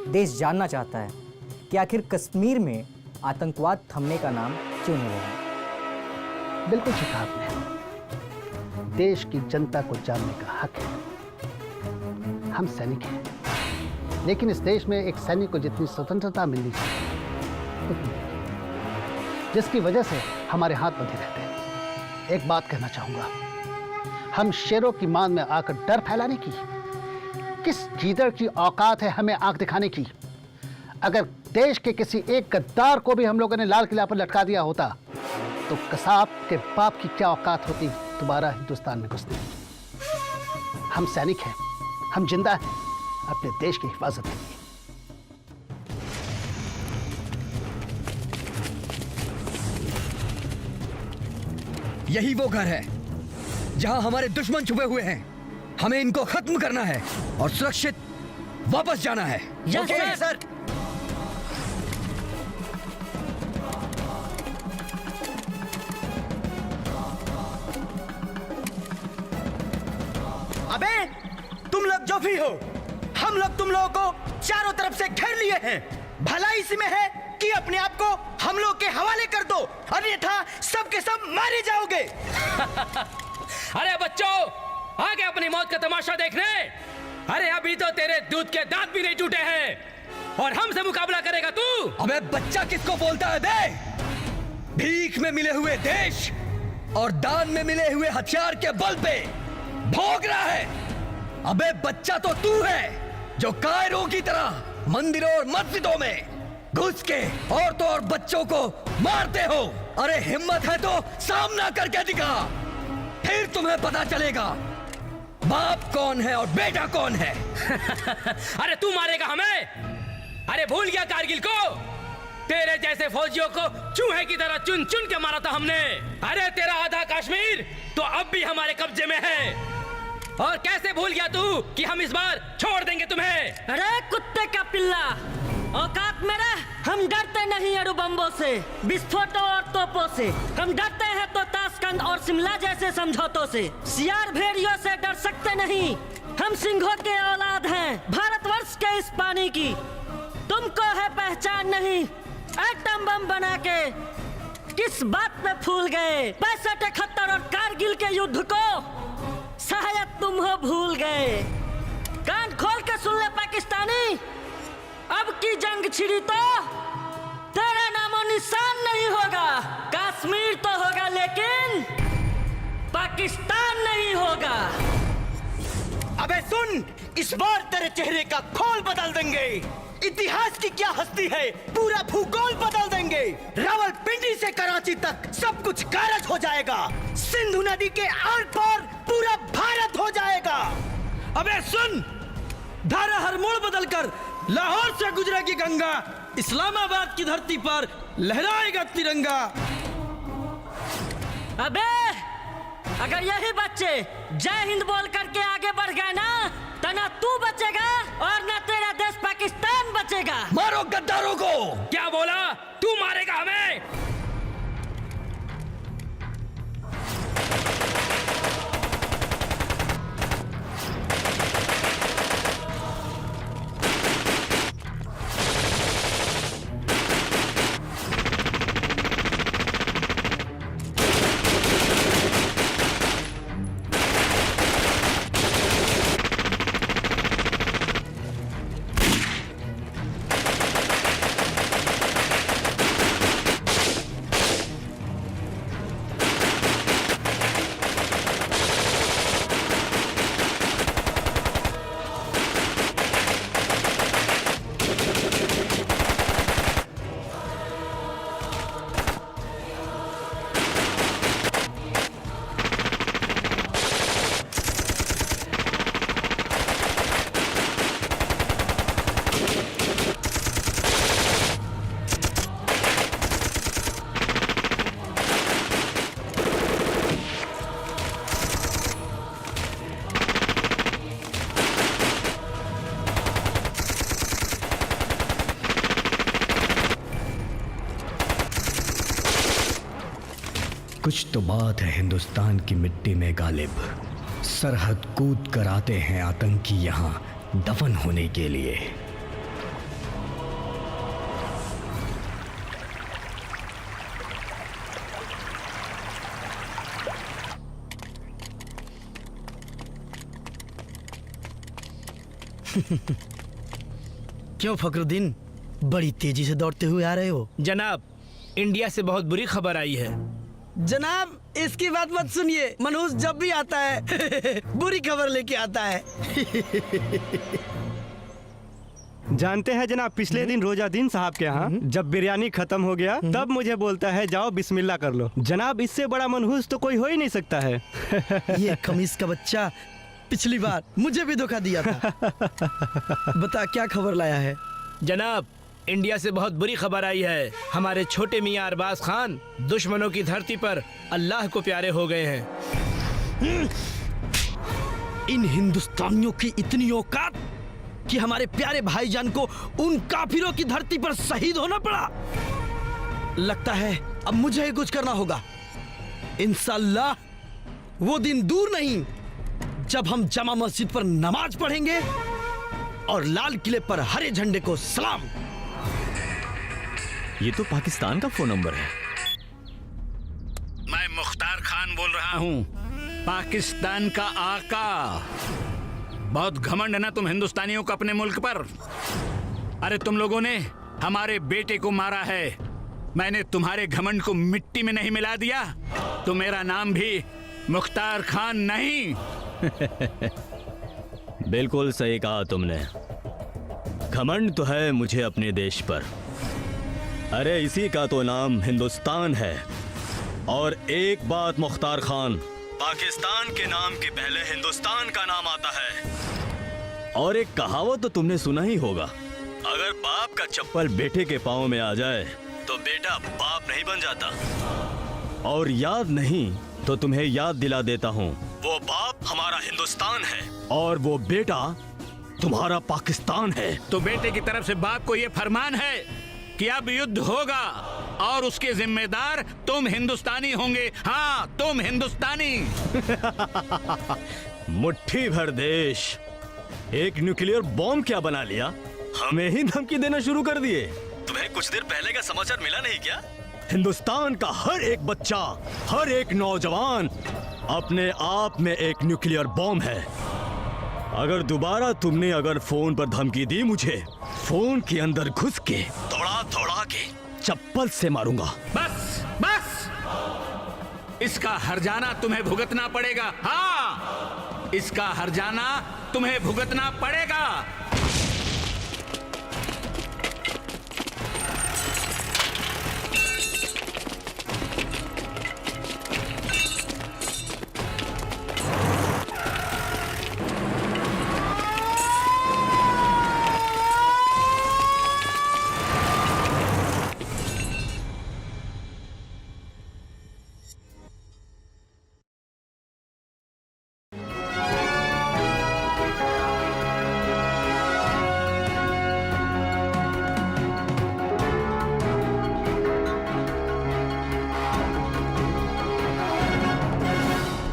देश जानना चाहता है कि आखिर कश्मीर में आतंकवाद थमने का नाम क्यों नहीं ले रहा? बिल्कुल ठीक कहा आपने। देश की जनता को जानने का हक है। हम सैनिक हैं, लेकिन इस देश में एक सैनिक को जितनी स्वतंत्रता मिलनी चाहिए, जिसकी वजह से हमारे हाथ बंधे रहते हैं। एक बात कहना चाहूंगा, हम शेरों की मान में आकर डर फैलाने की, किस गीदड़ की औकात है हमें आंख दिखाने की? अगर देश के किसी एक गद्दार को भी हम लोगों ने लाल किला पर लटका दिया होता तो कसाब के बाप की क्या औकात होती दोबारा हिंदुस्तान में घुसने की? हम सैनिक हैं, हम जिंदा हैं अपने देश की हिफाजत के लिए। यही वो घर है जहां हमारे दुश्मन छुपे हुए हैं। हमें इनको खत्म करना है और सुरक्षित वापस जाना है। Okay sir. अबे तुम लोग जो भी हो, हम लोग तुम लोगों को चारों तरफ से घेर लिए हैं। भलाई इसमें है कि अपने आप को हम लोग के हवाले कर दो, अन्यथा सब के सब मारे जाओगे। अरे बच्चों, आगे अपनी मौत का तमाशा देखने। अरे अभी तो तेरे दूध के दांत भी नहीं टूटे हैं और हमसे मुकाबला करेगा तू? अबे बच्चा किसको बोलता है बे? भीख में मिले हुए देश और दान में मिले हुए हथियार के बल पे भोग रहा है। अबे बच्चा तो तू है जो कायरों की तरह मंदिरों और मस्जिदों में घुस के औरतों और बच्चों को मारते हो। अरे हिम्मत है तो सामना करके दिखा, फिर तुम्हें पता चलेगा बाप कौन है और बेटा कौन है। अरे तू मारेगा हमें? अरे भूल गया कारगिल को? तेरे जैसे फौजियों को चूहे की तरह चुन चुन के मारा था हमने। अरे तेरा आधा कश्मीर तो अब भी हमारे कब्जे में है। और कैसे भूल गया तू कि हम इस बार छोड़ देंगे तुम्हें? अरे कुत्ते का पिल्ला, औकात में रह। हम डरते नहीं अणु बम्बों से, विस्फोटों और तोपों से। हम डरते हैं तो ताशकंद और शिमला जैसे समझौतों से। सियार भेड़ियों से डर सकते नहीं। हम सिंहों के औलाद हैं, भारतवर्ष के इस पानी की। तुमको है पहचान नहीं। एटम बम बना के किस बात पे फूल गए? 65, 71 और कारगिल के युद्ध को शायद तुम हो भूल गए। कान खोल के सुन ले पाकिस्तानी, अब की जंग छिड़ी तो तेरा नामो निशान नहीं होगा। कश्मीर तो होगा लेकिन पाकिस्तान नहीं होगा। अबे सुन, इस बार तेरे चेहरे का खोल बदल देंगे। इतिहास की क्या हस्ती है, पूरा भूगोल बदल देंगे। रावलपिंडी से कराची तक सब कुछ गारज हो जाएगा। सिंधु नदी के आर पार पूरा भारत हो जाएगा। अबे सुन, धारा हर मोड़ बदलकर लाहौर से गुजरेगी गंगा, इस्लामाबाद की धरती पर लहराएगा तिरंगा। अबे अगर यही बच्चे जय हिंद बोल करके आगे बढ़ गए ना, तो ना तू बचेगा और ना तेरा देश पाकिस्तान बचेगा। मारो गद्दारों को। क्या बोला? तू मारेगा हमें? कुछ तो बात है हिंदुस्तान की मिट्टी में गालिब। सरहद कूद कर आते हैं आतंकी यहाँ दफन होने के लिए। क्यों फखरुद्दीन, बड़ी तेजी से दौड़ते हुए आ रहे हो? जनाब, इंडिया से बहुत बुरी खबर आई है। जनाब, इसकी बात मत सुनिए। मनोज जब भी आता है बुरी खबर लेके आता है। जानते हैं जनाब, पिछले दिन रोजादीन साहब के यहाँ जब बिरयानी खत्म हो गया तब मुझे बोलता है जाओ बिस्मिल्लाह कर लो। जनाब, इससे बड़ा मनहूस तो कोई हो ही नहीं सकता है। ये खमीस का बच्चा पिछली बार मुझे भी धोखा दिया था। बता क्या खबर लाया है? जनाब, इंडिया से बहुत बुरी खबर आई है। हमारे छोटे मियां अरबाज खान दुश्मनों की धरती पर अल्लाह को प्यारे हो गए हैं। इन हिंदुस्तानियों की इतनी औकात कि हमारे प्यारे भाईजान को उन काफिरों की धरती पर शहीद होना पड़ा। लगता है अब मुझे ही कुछ करना होगा। इंशाअल्लाह वो दिन दूर नहीं जब हम जमा मस्जिद पर नमाज पढ़ेंगे और लाल किले पर हरे झंडे को सलाम। ये तो पाकिस्तान का फोन नंबर है। मैं मुख्तार खान बोल रहा हूँ, पाकिस्तान का आका। बहुत घमंड है ना तुम हिंदुस्तानियों को अपने मुल्क पर। अरे तुम लोगों ने हमारे बेटे को मारा है, मैंने तुम्हारे घमंड को मिट्टी में नहीं मिला दिया तो मेरा नाम भी मुख्तार खान नहीं। बिल्कुल सही कहा तुमने। घमंड तो है मुझे अपने देश पर। अरे इसी का तो नाम हिंदुस्तान है। और एक बात मुख्तार खान, पाकिस्तान के नाम के पहले हिंदुस्तान का नाम आता है। और एक कहावत तो तुमने सुना ही होगा, अगर बाप का चप्पल बेटे के पाँव में आ जाए तो बेटा बाप नहीं बन जाता। और याद नहीं तो तुम्हें याद दिला देता हूँ, वो बाप हमारा हिंदुस्तान है और वो बेटा तुम्हारा पाकिस्तान है। तो बेटे की तरफ से बाप को ये फरमान है कि अब युद्ध होगा और उसके जिम्मेदार तुम हिंदुस्तानी होंगे। हाँ, तुम हिंदुस्तानी। मुट्ठी भर देश, एक न्यूक्लियर बॉम्ब क्या बना लिया, हमें ही धमकी देना शुरू कर दिए। तुम्हें कुछ देर पहले का समाचार मिला नहीं क्या? हिंदुस्तान का हर एक बच्चा, हर एक नौजवान अपने आप में एक न्यूक्लियर बॉम्ब है। अगर दोबारा तुमने फोन पर धमकी दी मुझे, फोन के अंदर घुस के दौड़ा दौड़ा के चप्पल से मारूंगा। बस बस, इसका हर्जाना तुम्हें भुगतना पड़ेगा। हाँ, इसका हर्जाना तुम्हें भुगतना पड़ेगा।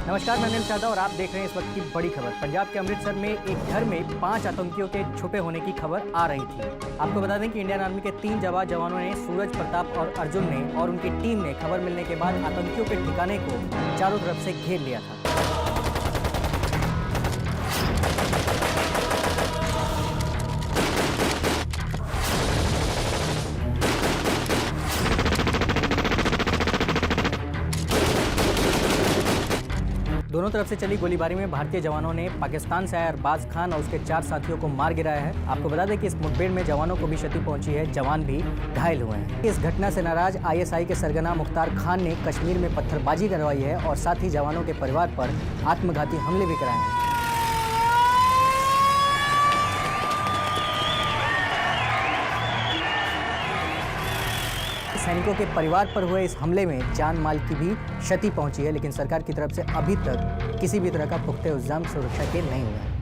नमस्कार, मैं अनिल शादा और आप देख रहे हैं इस वक्त की बड़ी खबर। पंजाब के अमृतसर में एक घर में 5 आतंकियों के छुपे होने की खबर आ रही थी। आपको बता दें कि इंडियन आर्मी के 3 जवानों ने, सूरज, प्रताप और अर्जुन ने और उनकी टीम ने खबर मिलने के बाद आतंकियों के ठिकाने को चारों तरफ से घेर लिया था। दोनों तरफ से चली गोलीबारी में भारतीय जवानों ने पाकिस्तान से आए अरबाज खान और उसके 4 साथियों को मार गिराया है। आपको बता दें कि इस मुठभेड़ में जवानों को भी क्षति पहुंची है, जवान भी घायल हुए हैं। इस घटना से नाराज आईएसआई के सरगना मुख्तार खान ने कश्मीर में पत्थरबाजी करवाई है और साथ ही जवानों के परिवार पर आत्मघाती हमले भी कराए हैं। सैनिकों के परिवार पर हुए इस हमले में जान माल की भी क्षति पहुंची है, लेकिन सरकार की तरफ से अभी तक किसी भी तरह का पुख्ता इंतजाम सुरक्षा के नहीं हुए हैं।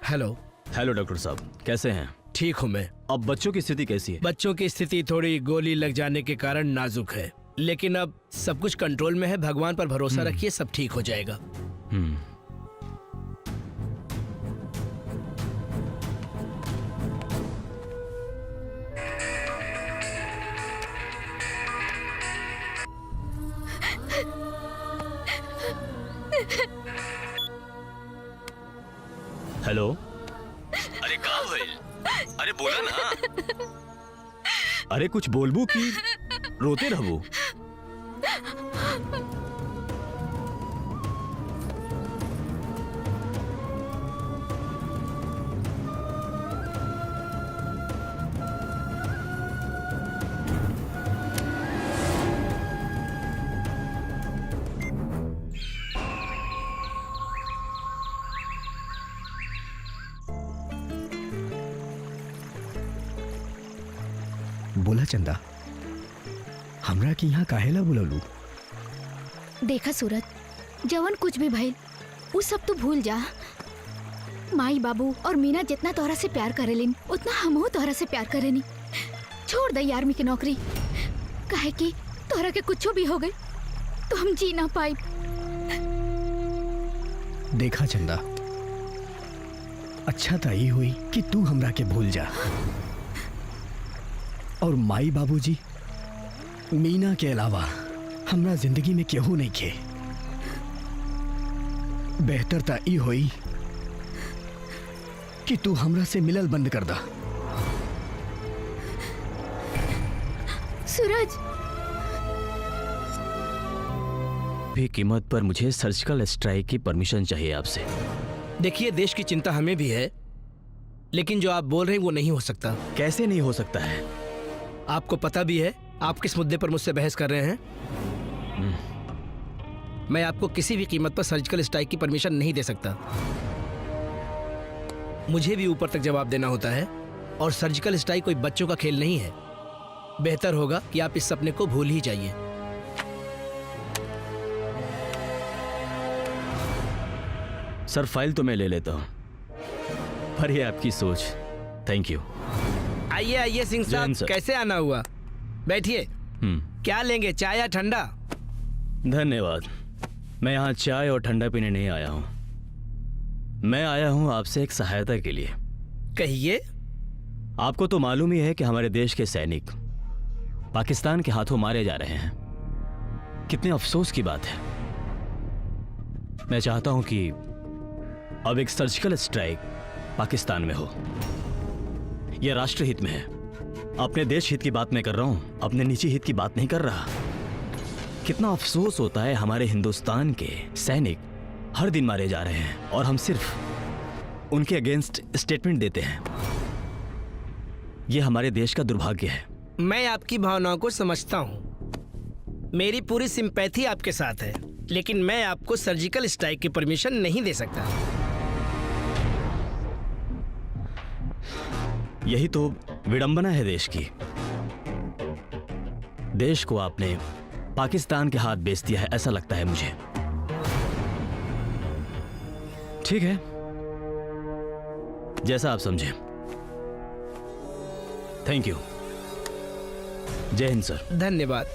हेलो। हेलो डॉक्टर साहब, कैसे हैं? ठीक हूँ मैं। अब बच्चों की स्थिति कैसी है? बच्चों की स्थिति थोड़ी गोली लग जाने के कारण नाजुक है, लेकिन अब सब कुछ कंट्रोल में है। भगवान पर भरोसा रखिए, सब ठीक हो जाएगा। हेलो। अरे कहाँ भाई? अरे बोला ना। अरे कुछ बोलबू की रोते रहबू? बोला चंदा, हमरा के यहाँ काहेला बुललू? देखा सूरज, जवन कुछ भी भइल वो सब तो भूल जा। माई बाबू और मीना जितना तोहरा से प्यार करेलिन उतना हमहू तोहरा से प्यार करेनी। छोड़ दे आर्मी की नौकरी, काहे कि तोहरा के कुछो भी हो गए तो हम जी ना पाई। देखा चंदा, अच्छा तो यही हुई कि तू हमरा के भूल जा और माई बाबूजी मीना के अलावा हमरा जिंदगी में केहू नहीं खे। बेहतर ता ई होई कि तू हमरा से मिलल बंद कर दा। सूरज, भी कीमत पर मुझे सर्जिकल स्ट्राइक की परमिशन चाहिए आपसे। देखिए, देश की चिंता हमें भी है, लेकिन जो आप बोल रहे हैं वो नहीं हो सकता। कैसे नहीं हो सकता है? आपको पता भी है आप किस मुद्दे पर मुझसे बहस कर रहे हैं। मैं आपको किसी भी कीमत पर सर्जिकल स्ट्राइक की परमिशन नहीं दे सकता। मुझे भी ऊपर तक जवाब देना होता है, और सर्जिकल स्ट्राइक कोई बच्चों का खेल नहीं है। बेहतर होगा कि आप इस सपने को भूल ही जाइए। सर, फाइल तो मैं ले लेता हूँ, पर ये आपकी सोच। Thank you. आइए आइए सिंह साहब, कैसे आना हुआ? बैठिए। क्या लेंगे, चाय या ठंडा? धन्यवाद। मैं यहाँ चाय और ठंडा पीने नहीं आया हूँ। मैं आया हूँ आपसे एक सहायता के लिए। कहिए। आपको तो मालूम ही है कि हमारे देश के सैनिक पाकिस्तान के हाथों मारे जा रहे हैं। कितने अफसोस की बात है। मैं चाहता हूँ कि अब एक सर्जिकल स्ट्राइक पाकिस्तान में हो, यह राष्ट्रहित में है। अपने देश हित की बात मैं कर रहा हूं, अपने निजी हित की बात नहीं कर रहा। कितना अफसोस होता है, हमारे हिंदुस्तान के सैनिक हर दिन मारे जा रहे हैं और हम सिर्फ उनके अगेंस्ट स्टेटमेंट देते हैं। यह हमारे देश का दुर्भाग्य है। मैं आपकी भावनाओं को समझता हूँ, मेरी पूरी सिंपैथी आपके साथ है, लेकिन मैं आपको सर्जिकल स्ट्राइक की परमिशन नहीं दे सकता। यही तो विडंबना है देश की। देश को आपने पाकिस्तान के हाथ बेच दिया है, ऐसा लगता है मुझे। ठीक है, जैसा आप समझे। Thank you. जय हिंद सर। धन्यवाद।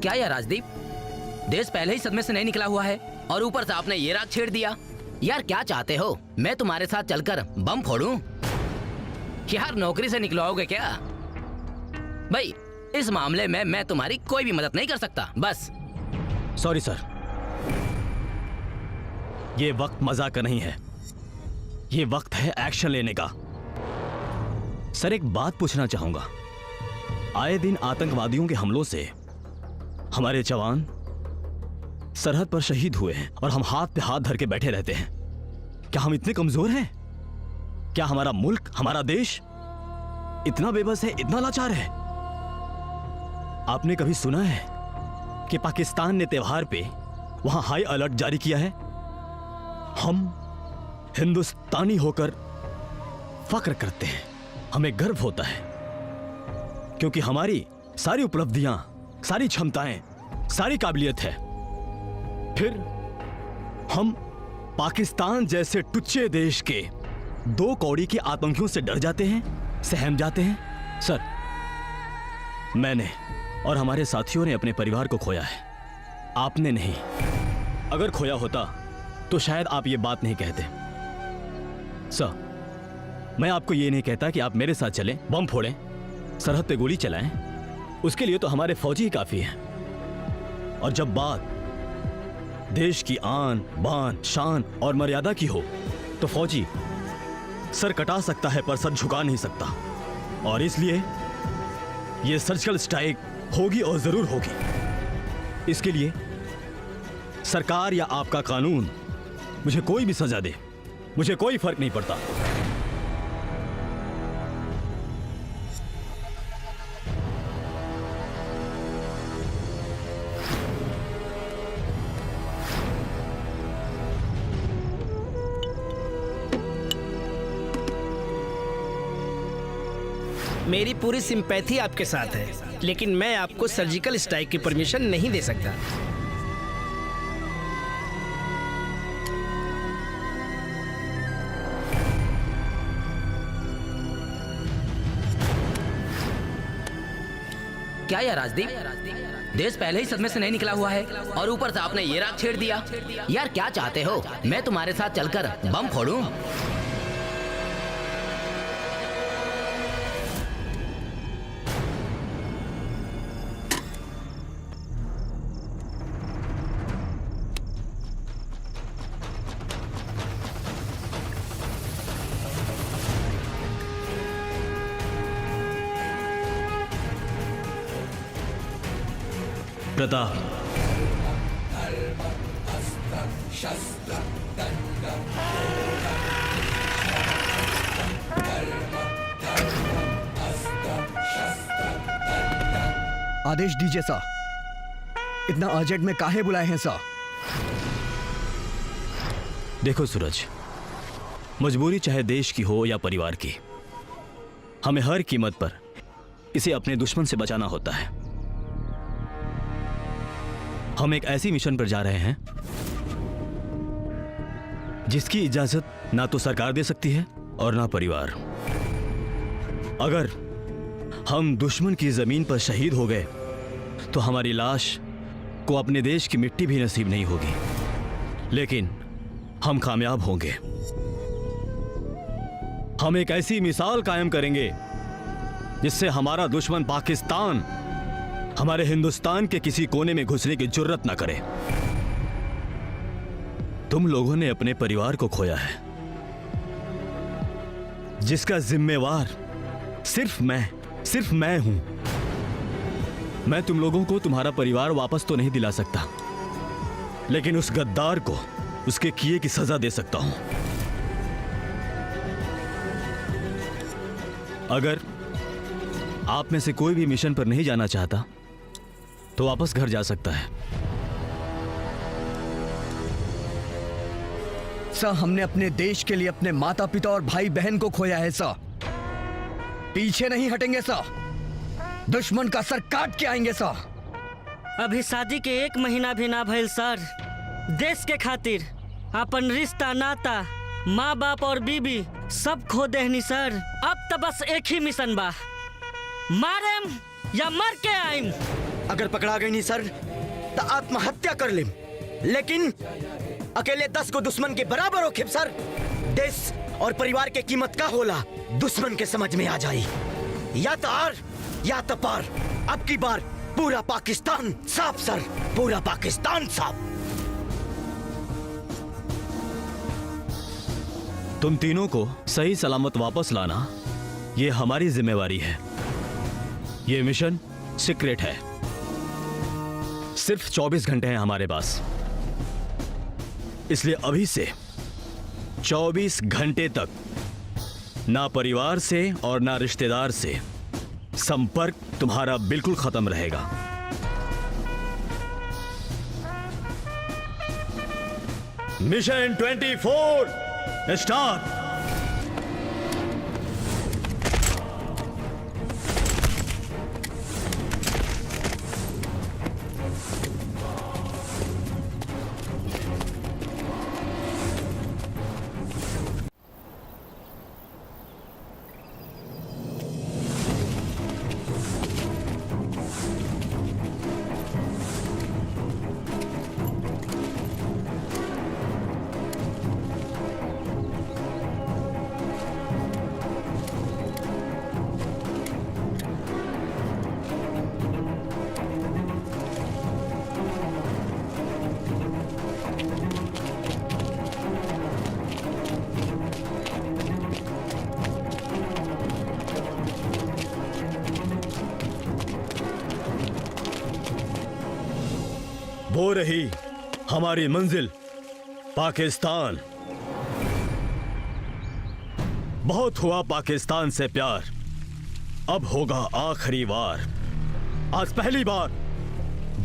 क्या यार राजदीप, देश पहले ही सदमे से नहीं निकला हुआ है और ऊपर से आपने ये राग छेड़ दिया। यार क्या चाहते हो, मैं तुम्हारे साथ चलकर बम फोड़ूं? यार नौकरी से निकलवाओगे क्या? भाई इस मामले में मैं तुम्हारी कोई भी मदद नहीं कर सकता, बस। सॉरी सर, ये वक्त मजाक का नहीं है, ये वक्त है एक्शन लेने का। सर एक बात पूछना चाहूंगा, आए दिन आतंकवादियों के हमलों से हमारे जवान सरहद पर शहीद हुए हैं और हम हाथ पे हाथ धर के बैठे रहते हैं। क्या हम इतने कमजोर हैं? क्या हमारा मुल्क, हमारा देश इतना बेबस है, इतना लाचार है? आपने कभी सुना है कि पाकिस्तान ने त्योहार पे वहां हाई अलर्ट जारी किया है? हम हिंदुस्तानी होकर फक्र करते हैं, हमें गर्व होता है, क्योंकि हमारी सारी उपलब्धियां, सारी क्षमताएं, सारी काबिलियत है। फिर हम पाकिस्तान जैसे टुच्चे देश के 2 कौड़ी के आतंकियों से डर जाते हैं, सहम जाते हैं। सर मैंने और हमारे साथियों ने अपने परिवार को खोया है, आपने नहीं। अगर खोया होता तो शायद आप ये बात नहीं कहते। सर मैं आपको ये नहीं कहता कि आप मेरे साथ चलें, बम फोड़ें, सरहद पे गोली चलाएं, उसके लिए तो हमारे फौजी ही काफी हैं। और जब बात देश की आन बान शान और मर्यादा की हो तो फौजी सर कटा सकता है पर सर झुका नहीं सकता। और इसलिए ये सर्जिकल स्ट्राइक होगी और जरूर होगी। इसके लिए सरकार या आपका कानून, मुझे कोई भी सजा दे, मुझे कोई फर्क नहीं पड़ता। मेरी पूरी सिंपैथी आपके साथ है, लेकिन मैं आपको सर्जिकल स्ट्राइक की परमिशन नहीं दे सकता। क्या यार राजदीप, देश पहले ही सदमे से नहीं निकला हुआ है और ऊपर से आपने ये राग छेड़ दिया। यार क्या चाहते हो, मैं तुम्हारे साथ चलकर बम फोड़ूं? प्रताप, आदेश दीजिए सा, इतना अर्जेंट में काहे बुलाए हैं सा? देखो सूरज, मजबूरी चाहे देश की हो या परिवार की, हमें हर कीमत पर इसे अपने दुश्मन से बचाना होता है। हम एक ऐसी मिशन पर जा रहे हैं जिसकी इजाजत ना तो सरकार दे सकती है और ना परिवार। अगर हम दुश्मन की जमीन पर शहीद हो गए तो हमारी लाश को अपने देश की मिट्टी भी नसीब नहीं होगी, लेकिन हम कामयाब होंगे। हम एक ऐसी मिसाल कायम करेंगे जिससे हमारा दुश्मन पाकिस्तान हमारे हिंदुस्तान के किसी कोने में घुसने की जुर्रत न करे। तुम लोगों ने अपने परिवार को खोया है, जिसका जिम्मेवार सिर्फ मैं हूं। मैं तुम लोगों को तुम्हारा परिवार वापस तो नहीं दिला सकता, लेकिन उस गद्दार को उसके किए की सजा दे सकता हूं। अगर आप में से कोई भी मिशन पर नहीं जाना चाहता तो वापस घर जा सकता है। सर, हमने अपने देश के लिए अपने माता पिता और भाई बहन को खोया है सर। पीछे नहीं हटेंगे सर, दुश्मन का सर काट के आएंगे सर। अभी शादी के 1 महीना भी ना भइल सर। देश के खातिर अपन रिश्ता नाता, माँ बाप और बीबी सब खो देहनी सर। अब तो बस एक ही मिशन बा, मारेम या मर के आइम। अगर पकड़ा गई नहीं सर तो आत्महत्या कर लेम, लेकिन अकेले 10 को दुश्मन के बराबर हो खेब सर। देश और परिवार के कीमत का होला दुश्मन के समझ में आ जाई। या तो आर या तो पार। अब की बार पूरा पाकिस्तान साफ सर, पूरा पाकिस्तान साफ। तुम तीनों को सही सलामत वापस लाना ये हमारी जिम्मेवारी है। ये मिशन सीक्रेट है। सिर्फ 24 घंटे हैं हमारे पास, इसलिए अभी से 24 घंटे तक ना परिवार से और ना रिश्तेदार से संपर्क तुम्हारा बिल्कुल खत्म रहेगा। Mission 24 start. वो रही हमारी मंजिल पाकिस्तान। बहुत हुआ पाकिस्तान से प्यार, अब होगा आखिरी बार। आज पहली बार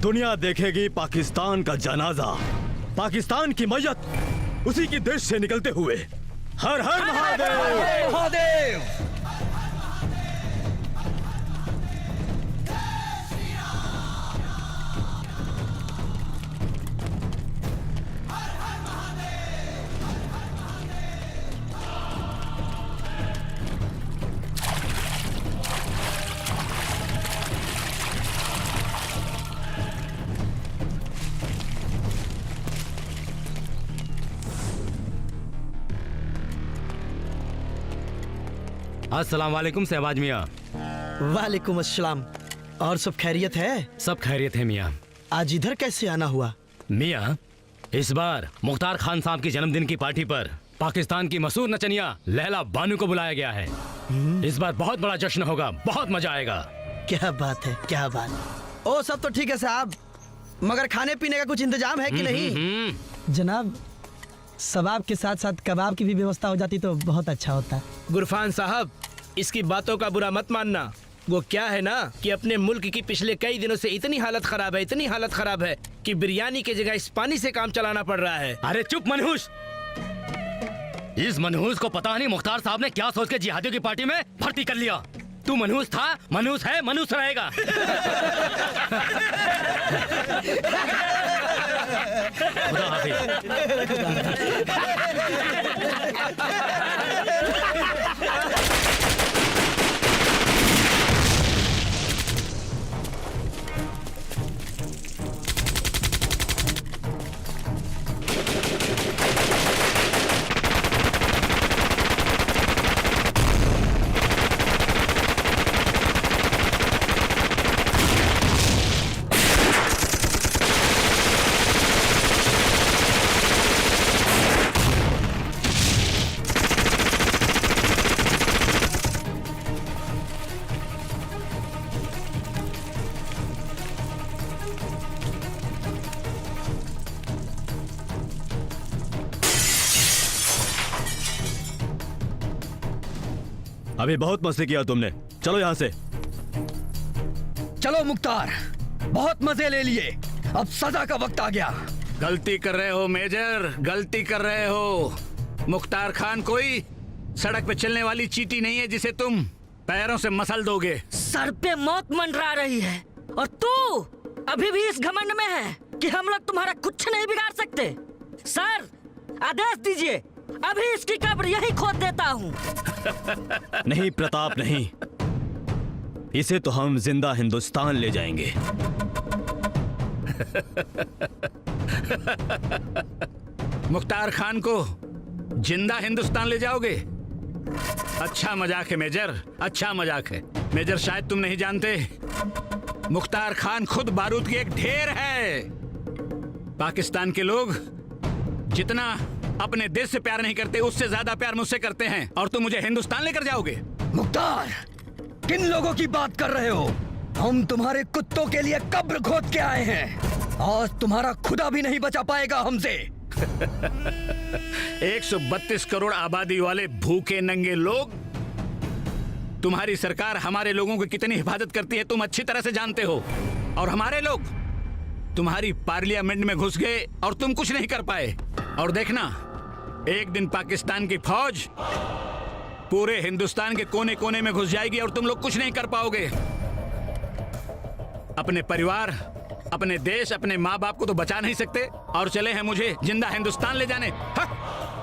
दुनिया देखेगी पाकिस्तान का जनाजा, पाकिस्तान की मैयत उसी की देश से निकलते हुए। हर हर महादेव। महादेव। अस्सलाम वालेकुम शहबाज मियाँ। वालेकुम अस्सलाम। और सब खैरियत है? सब खैरियत है मियाँ। आज इधर कैसे आना हुआ? मियाँ, इस बार मुख्तार खान साहब की जन्मदिन की पार्टी पर पाकिस्तान की मशहूर नचनिया लैला बानू को बुलाया गया है। इस बार बहुत बड़ा जश्न होगा, बहुत मजा आएगा। क्या बात है, क्या बात। ओ सब तो ठीक है साहब, मगर खाने पीने का कुछ इंतजाम है कि नहीं? जनाब, सवाब के साथ साथ कबाब की भी व्यवस्था हो जाती तो बहुत अच्छा होता। गुरफान साहब, इसकी बातों का बुरा मत मानना। वो क्या है ना कि अपने मुल्क की पिछले कई दिनों से इतनी हालत खराब है, इतनी हालत खराब है कि बिरयानी की जगह इस पानी से काम चलाना पड़ रहा है। अरे चुप मनहूस। इस मनहूस को पता नहीं मुख्तार साहब ने क्या सोच के जिहादियों की पार्टी में भर्ती कर लिया। तू मनहूस था, मनहूस है, मनहूस रहेगा। खुदा अभी बहुत मस्ती किया तुमने, चलो यहाँ से। चलो मुख्तार, बहुत मजे ले लिए, अब सजा का वक्त आ गया। गलती कर रहे हो मेजर, गलती कर रहे हो। मुख्तार खान कोई सड़क पे चलने वाली चींटी नहीं है जिसे तुम पैरों से मसल दोगे। सर पे मौत मंडरा रही है और तू अभी भी इस घमंड में है कि हम लोग तुम्हारा कुछ नहीं बिगाड़ सकते। सर, आदेश दीजिए, अभी इसकी कब्र यही खोद देता हूँ। नहीं प्रताप, नहीं, इसे तो हम जिंदा हिंदुस्तान ले जाएंगे। मुख्तार खान को जिंदा हिंदुस्तान ले जाओगे? अच्छा मजाक है मेजर, अच्छा मजाक है। मेजर, शायद तुम नहीं जानते, मुख्तार खान खुद बारूद की एक ढेर है। पाकिस्तान के लोग जितना अपने देश से प्यार नहीं करते, उससे ज्यादा प्यार मुझसे करते हैं, और तुम मुझे हिंदुस्तान लेकर जाओगे? मुख्तार, किन लोगों की बात कर रहे हो? हम तुम्हारे कुत्तों के लिए कब्र खोद के आए हैं। आज तुम्हारा खुदा भी नहीं बचा पाएगा हमसे। 132 करोड़ आबादी वाले भूखे नंगे लोग, तुम्हारी सरकार हमारे लोगों की कितनी हिफाजत करती है तुम अच्छी तरह से जानते हो। और हमारे लोग तुम्हारी पार्लियामेंट में घुस गए और तुम कुछ नहीं कर पाए। और देखना, एक दिन पाकिस्तान की फौज पूरे हिंदुस्तान के कोने कोने में घुस जाएगी और तुम लोग कुछ नहीं कर पाओगे। अपने परिवार, अपने देश, अपने माँ बाप को तो बचा नहीं सकते और चले हैं मुझे जिंदा हिंदुस्तान ले जाने।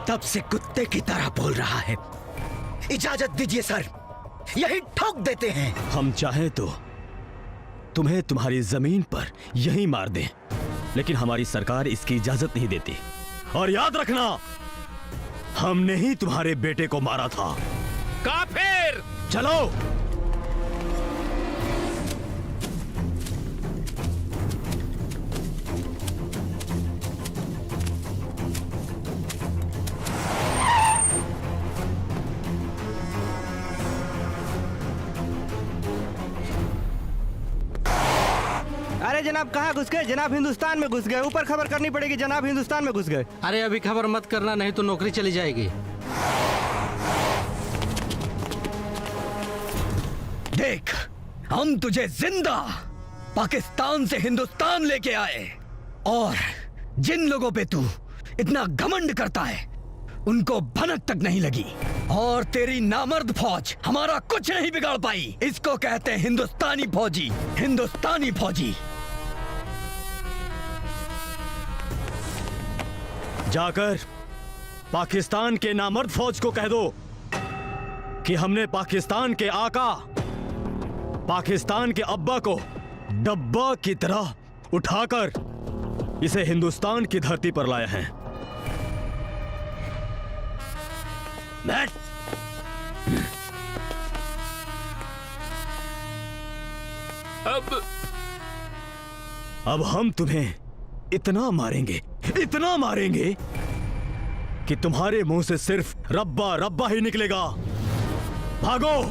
तब से कुत्ते की तरह बोल रहा है। इजाजत दीजिए सर, यही ठोक देते हैं। हम चाहें तो तुम्हें तुम्हारी जमीन पर यही मार दें, लेकिन हमारी सरकार इसकी इजाजत नहीं देती। और याद रखना, हमने ही तुम्हारे बेटे को मारा था। काफिर! चलो। अरे जनाब, कहाँ घुस गए? जनाब हिंदुस्तान में घुस गए। ऊपर खबर करनी पड़ेगी, जनाब हिंदुस्तान में घुस गए। अरे अभी खबर मत करना, नहीं तो नौकरी चली जाएगी। देख, हम तुझे जिंदा पाकिस्तान से हिंदुस्तान लेके आए, और जिन लोगों पे तू इतना घमंड करता है उनको भनक तक नहीं लगी, और तेरी नामर्द फौज हमारा कुछ नहीं बिगाड़ पाई। इसको कहते हैं हिंदुस्तानी फौजी, हिंदुस्तानी फौजी। जाकर पाकिस्तान के नामर्द फौज को कह दो कि हमने पाकिस्तान के आका, पाकिस्तान के अब्बा को डब्बा की तरह उठाकर इसे हिंदुस्तान की धरती पर लाए हैं। अब हम तुम्हें इतना मारेंगे, इतना मारेंगे कि तुम्हारे मुंह से सिर्फ रब्बा रब्बा ही निकलेगा। भागो!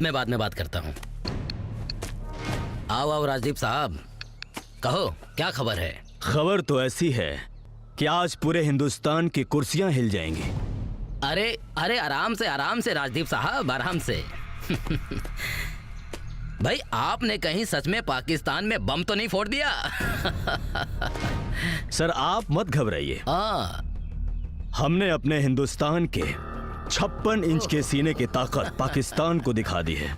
मैं बाद में बात करता हूँ। आओ आओ राजदीप साहब, कहो क्या खबर है? खबर तो ऐसी है कि आज पूरे हिंदुस्तान की कुर्सियां हिल जाएंगी। अरे अरे आराम से राजदीप साहब, आराम से। भाई, आपने कहीं सच में पाकिस्तान में बम तो नहीं फोड़ दिया? सर, आप मत घबराइए। हमने अपने हिंदुस्तान के 56 इंच के सीने की ताकत पाकिस्तान को दिखा दी है।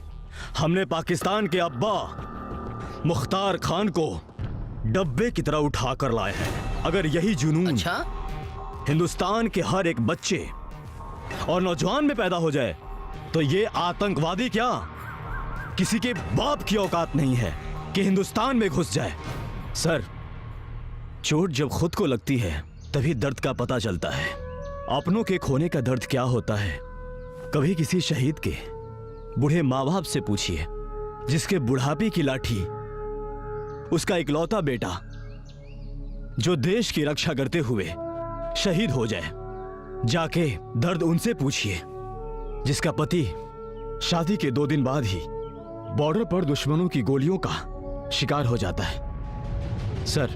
हमने पाकिस्तान के अब्बा मुख्तार खान को डब्बे की तरह उठा कर लाए हैं। अगर यही जुनून हिंदुस्तान के हर एक बच्चे और नौजवान में पैदा हो जाए तो ये आतंकवादी क्या, किसी के बाप की औकात नहीं है कि हिंदुस्तान में घुस जाए। सर, चोट जब खुद को लगती है तभी दर्द का पता चलता है। अपनों के खोने का दर्द क्या होता है, कभी किसी शहीद के बूढ़े माँ बाप से पूछिए, जिसके बुढ़ापे की लाठी उसका इकलौता बेटा जो देश की रक्षा करते हुए शहीद हो जाए। जाके दर्द उनसे पूछिए जिसका पति शादी के 2 दिन बाद ही बॉर्डर पर दुश्मनों की गोलियों का शिकार हो जाता है। सर,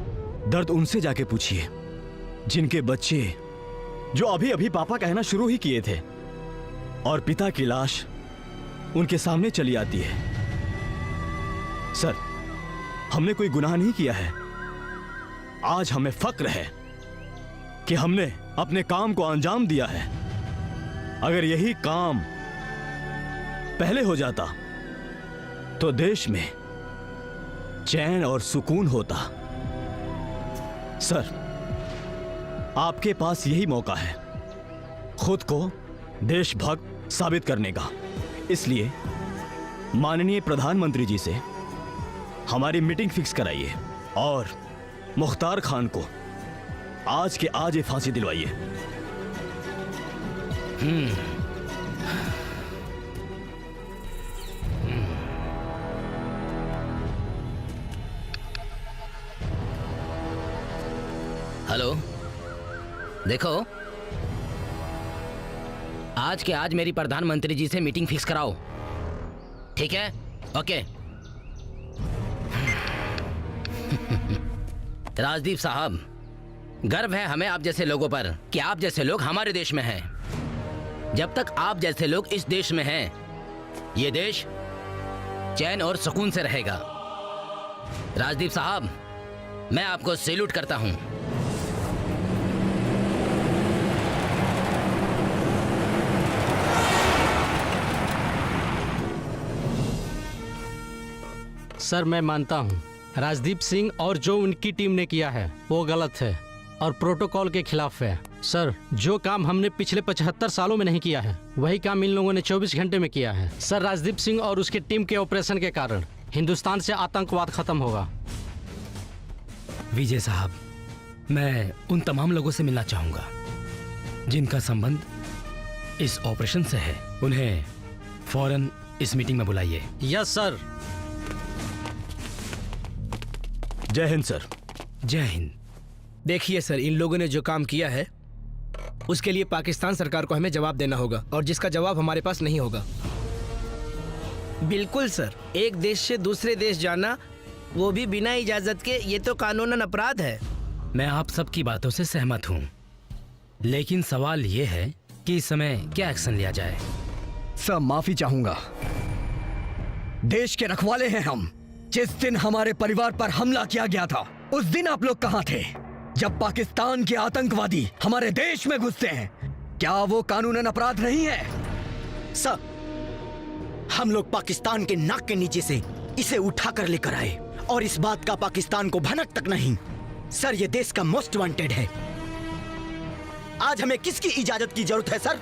दर्द उनसे जाके पूछिए जिनके बच्चे जो अभी अभी पापा कहना शुरू ही किए थे और पिता की लाश उनके सामने चली आती है। सर, हमने कोई गुनाह नहीं किया है। आज हमें फक्र है कि हमने अपने काम को अंजाम दिया है। अगर यही काम पहले हो जाता तो देश में चैन और सुकून होता। सर, आपके पास यही मौका है खुद को देशभक्त साबित करने का। इसलिए माननीय प्रधानमंत्री जी से हमारी मीटिंग फिक्स कराइए और मुख्तार खान को आज के आज ही फांसी दिलवाइए। हेलो, देखो, आज के आज मेरी प्रधानमंत्री जी से मीटिंग फिक्स कराओ, ठीक है? ओके। राजदीप साहब, गर्व है हमें आप जैसे लोगों पर कि आप जैसे लोग हमारे देश में हैं। जब तक आप जैसे लोग इस देश में हैं, ये देश चैन और सुकून से रहेगा। राजदीप साहब, मैं आपको सैल्यूट करता हूं। सर, मैं मानता हूं राजदीप सिंह और जो उनकी टीम ने किया है वो गलत है और प्रोटोकॉल के खिलाफ है। सर, जो काम हमने पिछले 75 सालों में नहीं किया है वही काम इन लोगों ने 24 घंटे में किया है। सर, राजदीप सिंह और उसकी टीम के ऑपरेशन के कारण हिंदुस्तान से आतंकवाद खत्म होगा। विजय साहब, मैं उन तमाम लोगों से मिलना चाहूंगा जिनका संबंध इस ऑपरेशन से है। उन्हें फौरन इस मीटिंग में बुलाइए। Yes sir. जय हिंद सर। जय हिंद। देखिए सर, इन लोगों ने जो काम किया है उसके लिए पाकिस्तान सरकार को हमें जवाब देना होगा और जिसका जवाब हमारे पास नहीं होगा। बिल्कुल सर, एक देश से दूसरे देश जाना, वो भी बिना इजाजत के, ये तो कानूनन अपराध है। मैं आप सबकी बातों से सहमत हूं, लेकिन सवाल ये है कि इस समय क्या एक्शन लिया जाए। सर, माफी चाहूंगा। देश के रखवाले हैं हम। जिस दिन हमारे परिवार पर हमला किया गया था उस दिन आप लोग कहां थे? जब पाकिस्तान के आतंकवादी हमारे देश में घुसते हैं, क्या वो कानूनन अपराध नहीं है? सर, हम लोग पाकिस्तान के नाक के नीचे से इसे उठाकर लेकर आए और इस बात का पाकिस्तान को भनक तक नहीं। सर, ये देश का मोस्ट वांटेड है। आज हमें किसकी इजाजत की जरूरत है सर?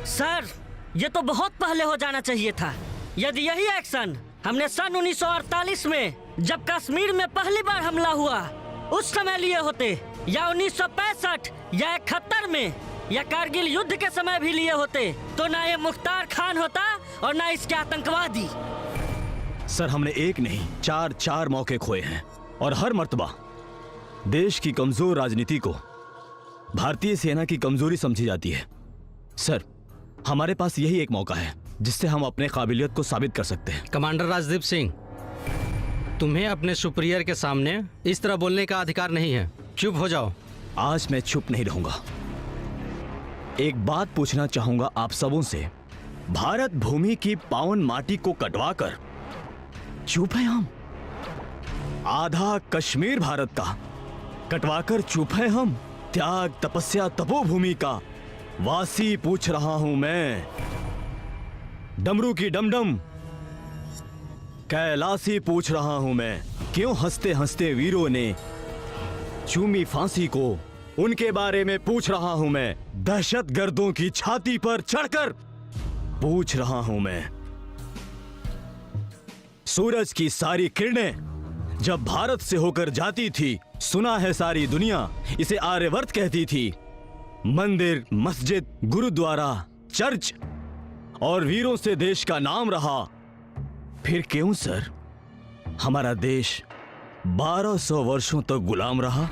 सर, ये तो बहुत पहले हो जाना चाहिए था। यदि यही एक्शन हमने सन 1948 में जब कश्मीर में पहली बार हमला हुआ उस समय लिए होते, या 1965 या 71 में, या कारगिल युद्ध के समय भी लिए होते, तो ना ये मुख्तार खान होता और ना इसके आतंकवादी। सर, हमने एक नहीं 4 मौके खोए हैं और हर मर्तबा देश की कमजोर राजनीति को भारतीय सेना की कमजोरी समझी जाती है। सर, हमारे पास यही एक मौका है जिससे हम अपने काबिलियत को साबित कर सकते हैं। कमांडर राजदीप सिंह, तुम्हें अपने सुपीरियर के सामने इस तरह बोलने का अधिकार नहीं है। चुप हो जाओ। आज मैं चुप नहीं रहूंगा। एक बात पूछना चाहूंगा आप सबों से। भारत भूमि की पावन माटी को कटवाकर चुप है हम? आधा कश्मीर भारत का कटवाकर चुप है हम? त्याग, तपस्या, तपोभूमि का वासी पूछ रहा हूं मैं। डमरू की डमडम कैलासी पूछ रहा हूं मैं। क्यों हंसते हंसते वीरों ने चूमी फांसी को, उनके बारे में पूछ रहा हूं मैं। दहशतगर्दों की छाती पर चढ़कर पूछ रहा हूं मैं। सूरज की सारी किरणें जब भारत से होकर जाती थी, सुना है सारी दुनिया इसे आर्यवर्त कहती थी। मंदिर, मस्जिद, गुरुद्वारा, चर्च और वीरों से देश का नाम रहा। फिर क्यों सर हमारा देश 1200 वर्षों तक गुलाम रहा?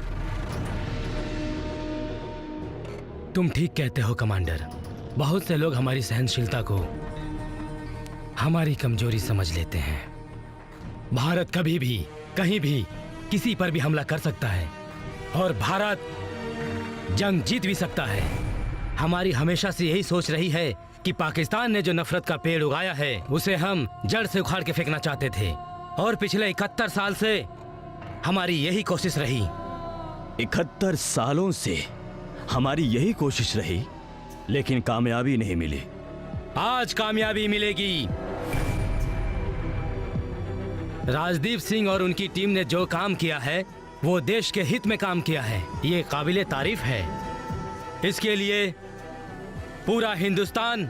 तुम ठीक कहते हो कमांडर। बहुत से लोग हमारी सहनशीलता को हमारी कमजोरी समझ लेते हैं। भारत कभी भी कहीं भी किसी पर भी हमला कर सकता है और भारत जंग जीत भी सकता है। हमारी हमेशा से यही सोच रही है कि पाकिस्तान ने जो नफरत का पेड़ उगाया है उसे हम जड़ से उखाड़ के फेंकना चाहते थे और पिछले 71 साल से हमारी यही कोशिश रही। 71 सालों से हमारी यही कोशिश रही, लेकिन कामयाबी नहीं मिली। आज कामयाबी मिलेगी। राजदीप सिंह और उनकी टीम ने जो काम किया है वो देश के हित में काम किया है, ये काबिले तारीफ है। इसके लिए पूरा हिंदुस्तान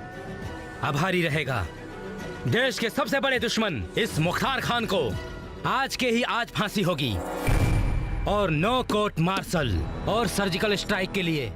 आभारी रहेगा। देश के सबसे बड़े दुश्मन इस मुख्तार खान को आज के ही आज फांसी होगी और नो कोर्ट मार्शल और सर्जिकल स्ट्राइक के लिए